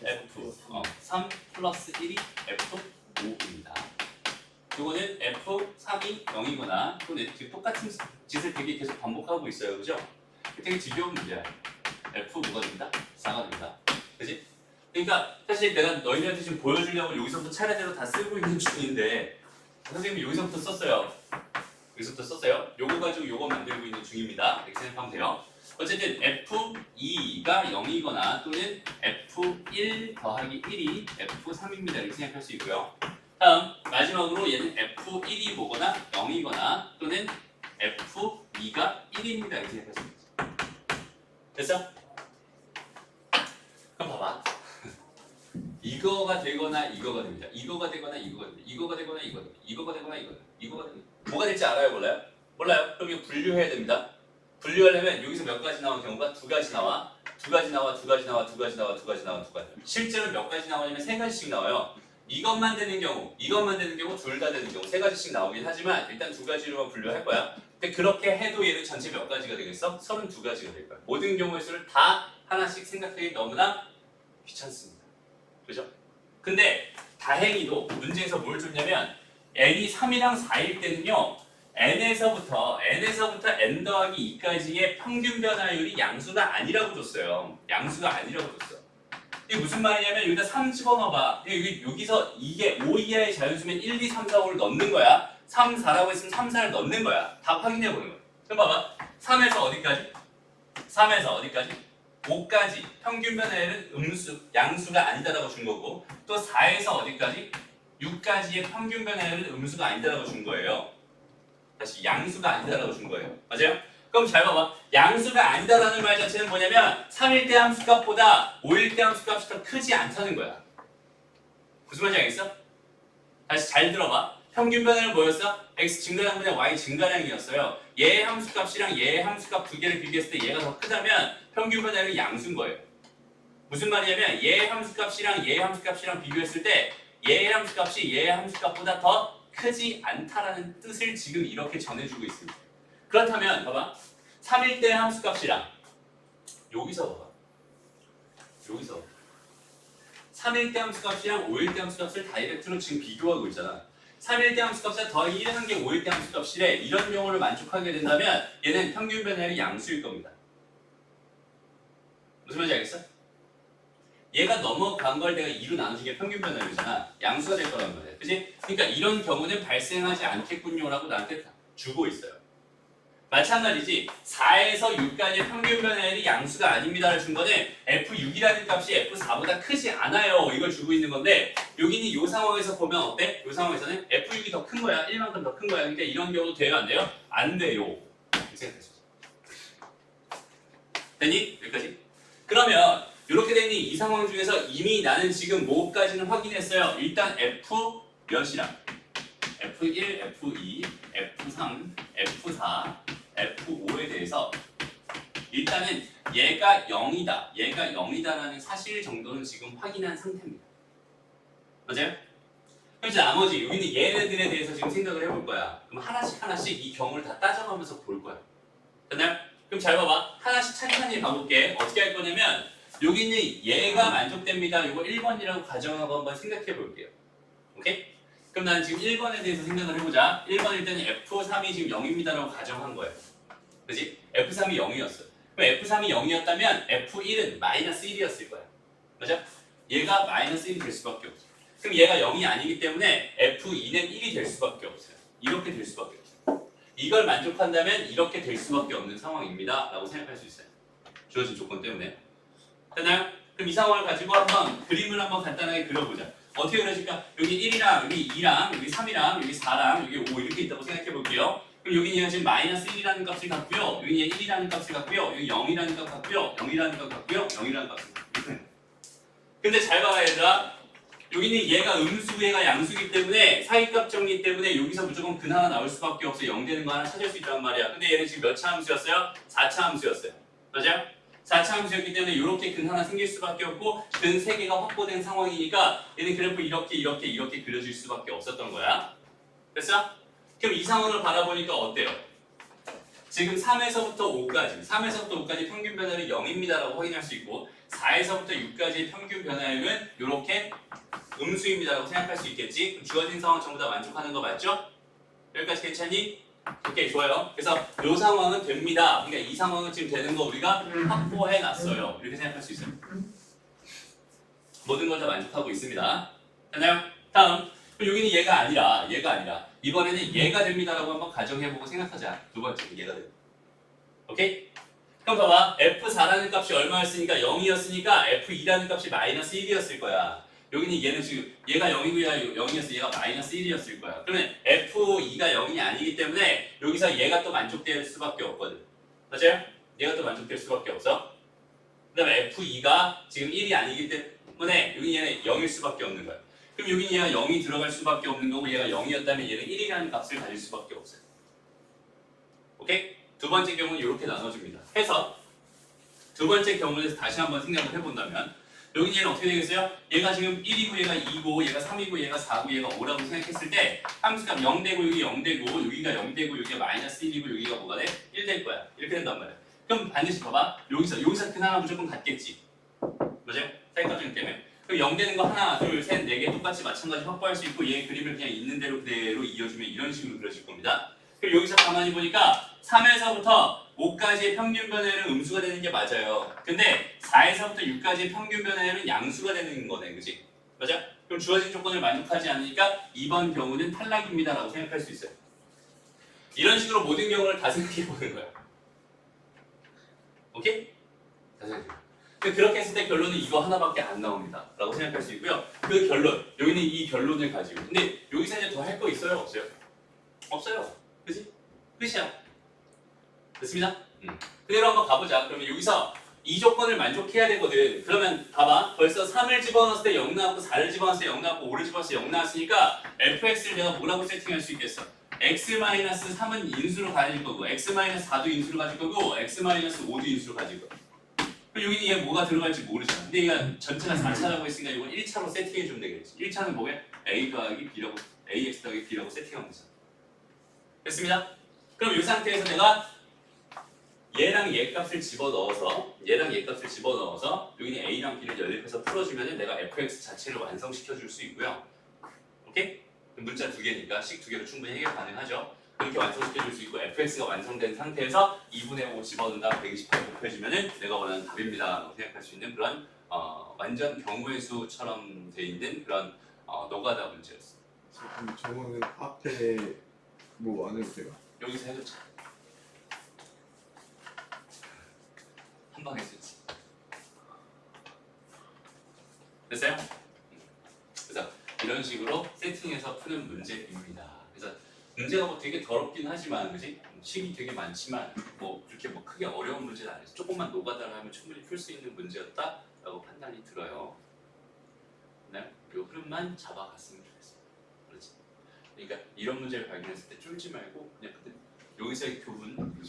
F3 플러스 1이 F5입니다. 이거는 F3이 0이거나 또는 지금 똑같은 짓을 되게 계속 반복하고 있어요. 그죠? 되게 지겨운 문제야. F 뭐가 됩니다? 4가 됩니다. 그치? 그러니까 사실 내가 너희들한테 지금 보여주려고 여기서부터 차례대로 다 쓰고 있는 중인데 선생님이 여기서부터 썼어요. 요거 가지고 요거 만들고 있는 중입니다. 이렇게 생각하면 돼요. 어쨌든 F2가 0이거나 또는 F1 더하기 1이 F3입니다. 이렇게 생각할 수 있고요. 다음 마지막으로 얘는 F1이 뭐거나 0이거나 또는 F2가 1입니다. 이렇게 생각할 수 있죠. 됐어? 그럼 봐봐. 이거가 되거나 이거가 됩니다. 이거가 되거나 이거가 됩니다. 이거가 되거나 이거가 됩니다. 이거가 되거나 이거가 됩니다. 뭐가 될지 알아요? 몰라요? 몰라요? 그럼 이거 분류해야 됩니다. 분류하려면 여기서 몇 가지 나오는 경우가 두 가지 나와. 실제로 몇 가지 나오냐면 세 가지씩 나와요. 이것만 되는 경우, 둘 다 되는 경우 세 가지씩 나오긴 하지만 일단 두 가지로만 분류할 거야. 근데 그렇게 해도 얘는 전체 몇 가지가 되겠어? 32가지가 될 거야. 모든 경우의 수를 다 하나씩 생각하기 너무나 귀찮습니다. 그죠? 근데 다행히도 문제에서 뭘 줬냐면 n이 3이랑 4일 때는요 n에서부터 n 더하기 2까지의 평균 변화율이 양수가 아니라고 줬어요. 이게 무슨 말이냐면 여기다 3 집어넣어봐. 여기서 이게 5 이하의 자연수면 1, 2, 3, 4, 5를 넣는 거야. 3, 4라고 했으면 3, 4를 넣는 거야. 답 확인해 보는 거야. 그럼 봐봐. 3에서 어디까지? 5까지 평균 변화율은 양수가 아니다라고 준 거고 또 4에서 어디까지? 6까지의 평균 변화율은 음수가 아니다라고 준 거예요. 다시 양수가 아니다라고 준 거예요. 맞아요? 그럼 잘 봐봐. 양수가 아니다라는 말 자체는 뭐냐면 3일 때 함수값보다 5일 때 함수값이 더 크지 않다는 거야. 무슨 말인지 알겠어? 다시 잘 들어봐. 평균 변화율은 뭐였어? x 증가량분의 y 증가량이었어요. 얘의 함수값이랑 얘의 함수값 두 개를 비교했을 때 얘가 더 크다면 평균 변화율은 양수인 거예요. 무슨 말이냐면 얘의 함수값이랑 얘의 함수값이랑 비교했을 때 얘의 함수값이 얘의 함수값보다 더 크지 않다라는 뜻을 지금 이렇게 전해주고 있습니다. 그렇다면 봐봐. 3일 때 함수값이랑 여기서 봐봐. 3일 때 함수값이랑 5일 때 함수값을 다이렉트로 지금 비교하고 있잖아. 3일 때 함수값에 더하기 1한 게 5일 때 함수값이래. 이런 경우를 만족하게 된다면 얘는 평균 변화율이 양수일 겁니다. 무슨 말인지 알겠어? 얘가 넘어간 걸 내가 2로 나누는 게 평균 변화율이잖아. 양수가 될 거란 말이야. 그치? 그러니까 이런 경우는 발생하지 않겠군요라고 나한테 주고 있어요. 마찬가지지. 4에서 6까지의 평균 변화율이 양수가 아닙니다를 준 거는 F6이라는 값이 F4보다 크지 않아요. 이걸 주고 있는 건데 여기는 이 상황에서 보면 어때? 이 상황에서는 F6이 더 큰 거야. 1만큼 더 큰 거야. 그러니까 이런 경우도 돼요? 안 돼요? 안 돼요. 이렇게 생각했어. 됐니? 여기까지? 그러면 이렇게 되니 이 상황 중에서 이미 나는 지금 뭐까지는 확인했어요. 일단 F 몇이랑 F1, F2, F3, F4, F5에 대해서 일단은 얘가 0이다. 얘가 0이다라는 사실 정도는 지금 확인한 상태입니다. 맞아요? 그럼 이제 나머지 여기 있는 얘네들에 대해서 지금 생각을 해볼 거야. 그럼 하나씩 이 경우를 다 따져가면서 볼 거야. 됐나요? 그럼 잘 봐봐. 하나씩 찬찬히 봐볼게. 어떻게 할 거냐면 여기 있는 얘가 만족됩니다. 이거 1번이라고 가정하고 한번 생각해 볼게요. 오케이? 그럼 나는 지금 1번에 대해서 생각을 해보자. 1번 일단 F3이 지금 0입니다라고 가정한 거예요. 그지? F3이 0이었어. 그럼 F3이 0이었다면 F1은 마이너스 1이었을 거야. 맞아? 얘가 마이너스 1이 될 수밖에 없어. 그럼 얘가 0이 아니기 때문에 F2는 1이 될 수밖에 없어요. 이렇게 될 수밖에 없어요. 이걸 만족한다면 이렇게 될 수밖에 없는 상황입니다. 라고 생각할 수 있어요. 주어진 조건 때문에. 됐나요? 그럼 이 상황을 가지고 한번 그림을 한번 간단하게 그려보자. 어떻게 그려질까? 여기 1이랑 여기 2랑 여기 3이랑 여기 4랑 여기 5 이렇게 있다고 생각해 볼게요. 그럼 여기 얘가 지금 마이너스 1이라는 값을 갖고요. 여기 얘 1이라는 값을 갖고요. 여기 0이라는 값 갖고요. 0이라는 값 갖고요. 0이라는 값을 갖고요. 근데 잘 봐라 얘들아. 여기는 얘가 음수, 얘가 양수기 때문에 사이값 정리 때문에 여기서 무조건 근 하나 나올 수밖에 없어. 0 되는 거 하나 찾을 수 있단 말이야. 근데 얘는 지금 몇 차 함수였어요? 4차 함수였어요. 맞아요? 4차 함수였기 때문에 이렇게 근 하나 생길 수밖에 없고 근 3개가 확보된 상황이니까 얘는 그래프 이렇게 그려질 수밖에 없었던 거야. 됐어? 그럼 이 상황을 바라보니까 어때요? 지금 3에서부터 5까지 평균 변화율이 0입니다라고 확인할 수 있고 4에서부터 6까지의 평균 변화율은 이렇게 음수입니다라고 생각할 수 있겠지? 주어진 상황 전부 다 만족하는 거 맞죠? 여기까지 괜찮니? 오케이, 좋아요. 그래서 이 상황은 됩니다. 그러니까 이 상황은 지금 되는 거 우리가 확보해 놨어요. 이렇게 생각할 수 있어요. 모든 걸 다 만족하고 있습니다. 됐나요? 다음. 그럼 여기는 얘가 아니라 이번에는 얘가 됩니다라고 한번 가정해보고 생각하자. 두 번째 얘가 됩니다. 오케이? 그럼 봐봐. F4라는 값이 얼마였으니까 0이었으니까 F2라는 값이 마이너스 1이었을 거야. 여기는 얘는 지금 얘가 0이고야 0이었어. 얘가 마이너스 1이었을 거야. 그러면 F2가 0이 아니기 때문에 여기서 얘가 또 만족될 수밖에 없거든. 맞아요? 얘가 또 만족될 수밖에 없어. 그 다음에 F2가 지금 1이 아니기 때문에 여기 얘는 0일 수밖에 없는 거야. 그럼 여기 얘가 0이 들어갈 수밖에 없는 거고 얘가 0이었다면 얘는 1이라는 값을 가질 수밖에 없어요. 오케이? 두 번째 경우는 이렇게 나눠줍니다. 해서 두 번째 경우에서 다시 한번 생각을 해본다면 여기 얘는 어떻게 되겠어요? 얘가 지금 1이고 얘가 2고 얘가 3이고 얘가 4고 얘가 5라고 생각했을 때 함수값 0 되고 여기 0 되고 여기가 0 되고 여기가 마이너스 1이고 여기가 뭐가 돼? 1 될 거야. 이렇게 된단 말이야. 그럼 반드시 봐봐. 여기서 그나마 무조건 같겠지. 맞아요? 사이값 정리 때문에. 그럼 0 되는 거 하나, 둘, 셋, 네 개 똑같이 마찬가지 확보할 수 있고 얘 그림을 그냥 있는 대로 그대로 이어주면 이런 식으로 그려질 겁니다. 그럼 여기서 가만히 보니까 3에서부터 5까지의 평균 변화율은 음수가 되는 게 맞아요. 근데 4에서부터 6까지의 평균 변화율은 양수가 되는 거네, 그지? 맞아? 그럼 주어진 조건을 만족하지 않으니까 이번 경우는 탈락입니다라고 생각할 수 있어요. 이런 식으로 모든 경우를 다 생각해 보는 거야. 오케이? 다 생각해. 그렇게 했을 때 결론은 이거 하나밖에 안 나옵니다. 라고 생각할 수 있고요. 그 결론, 여기는 이 결론을 가지고. 근데 여기서 이제 더 할 거 있어요? 없어요? 없어요. 그지? 끝이야. 됐습니다? 그대로 한번 가보자. 그러면 여기서 이 조건을 만족해야 되거든. 그러면 봐봐. 벌써 3을 집어넣었을 때 0 나왔고 4를 집어넣었을 때 0 나왔고 5를 집어넣었을 때 0 나왔으니까 fx를 내가 뭐라고 세팅할 수 있겠어? x-3은 인수로 가질 거고 x-4도 인수로 가질 거고 x-5도 인수로 가질 거고 그럼 여기 얘 뭐가 들어갈지 모르잖아. 근데 얘가 전체가 4차라고 했으니까 이건 1차로 세팅해주면 되겠지. 1차는 뭐게? a 더하기 b라고 ax 더하기 b라고 세팅하면 되잖아. 됐습니다? 그럼 이 상태에서 내가 얘랑 얘 값을 집어넣어서 여기는 a랑 b를 연립해서 풀어주면 내가 fx 자체를 완성시켜 줄 수 있고요. 오케이? 문자 두 개니까 식 두 개로 충분히 해결 가능하죠. 그렇게 완성시켜 줄 수 있고 fx가 완성된 상태에서 2분의 5 집어넣는다 128 곱해주면 내가 원하는 답입니다 라고 생각할 수 있는 그런 완전 경우의 수처럼 돼 있는 그런 노가다 문제였어. 그럼 저거는 앞에 뭐 안 해도 돼요? 여기서 해줬지. 한 방에 했었지. 됐어요? 그래서 이런 식으로 세팅해서 푸는 문제입니다. 그래서 문제가 뭐 되게 더럽긴 하지만, 그지? 식이 되게 많지만, 뭐 그렇게 뭐 크게 어려운 문제는 아니죠. 조금만 노가다를 하면 충분히 풀 수 있는 문제였다라고 판단이 들어요. 네, 이 흐름만 잡아갔으면 좋겠습니다. 그렇지? 그러니까 이런 문제를 발견했을 때 쫄지 말고 그냥 여기서의 교훈,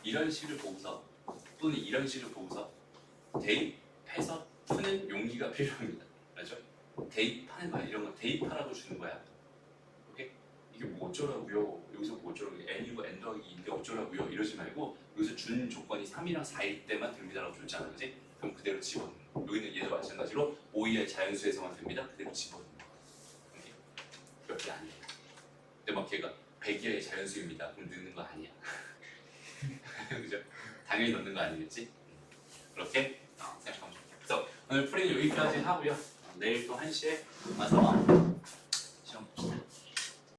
이런 식을 보고서 또는 이런 식의 보고서 대입해서 푸는 용기가 필요합니다. 알죠? 대입하는 거야. 이런 거 대입하라고 주는 거야. 오케이? 이게 뭐 어쩌라고요? 여기서 뭐 어쩌라고요? n이고 n 더하기 2인데 어쩌라고요? 이러지 말고 여기서 준 조건이 3이랑 4일 때만 됩니다라고 줬잖아. 그지? 그럼 그대로 집어넣는 거. 여기는 얘도 마찬가지로 5이하의 자연수에서만 됩니다. 그대로 집어넣는 거. 오케이? 그렇게 안 돼. 근데 막 걔가 100이하의 자연수입니다. 그럼 넣는 거 아니야. 그죠? 당연히 넣는 거 아니겠지? 그렇게 생각하면 좋겠다. 그래서 오늘 풀이는 여기까지 하고요. 내일 또 1시에 와서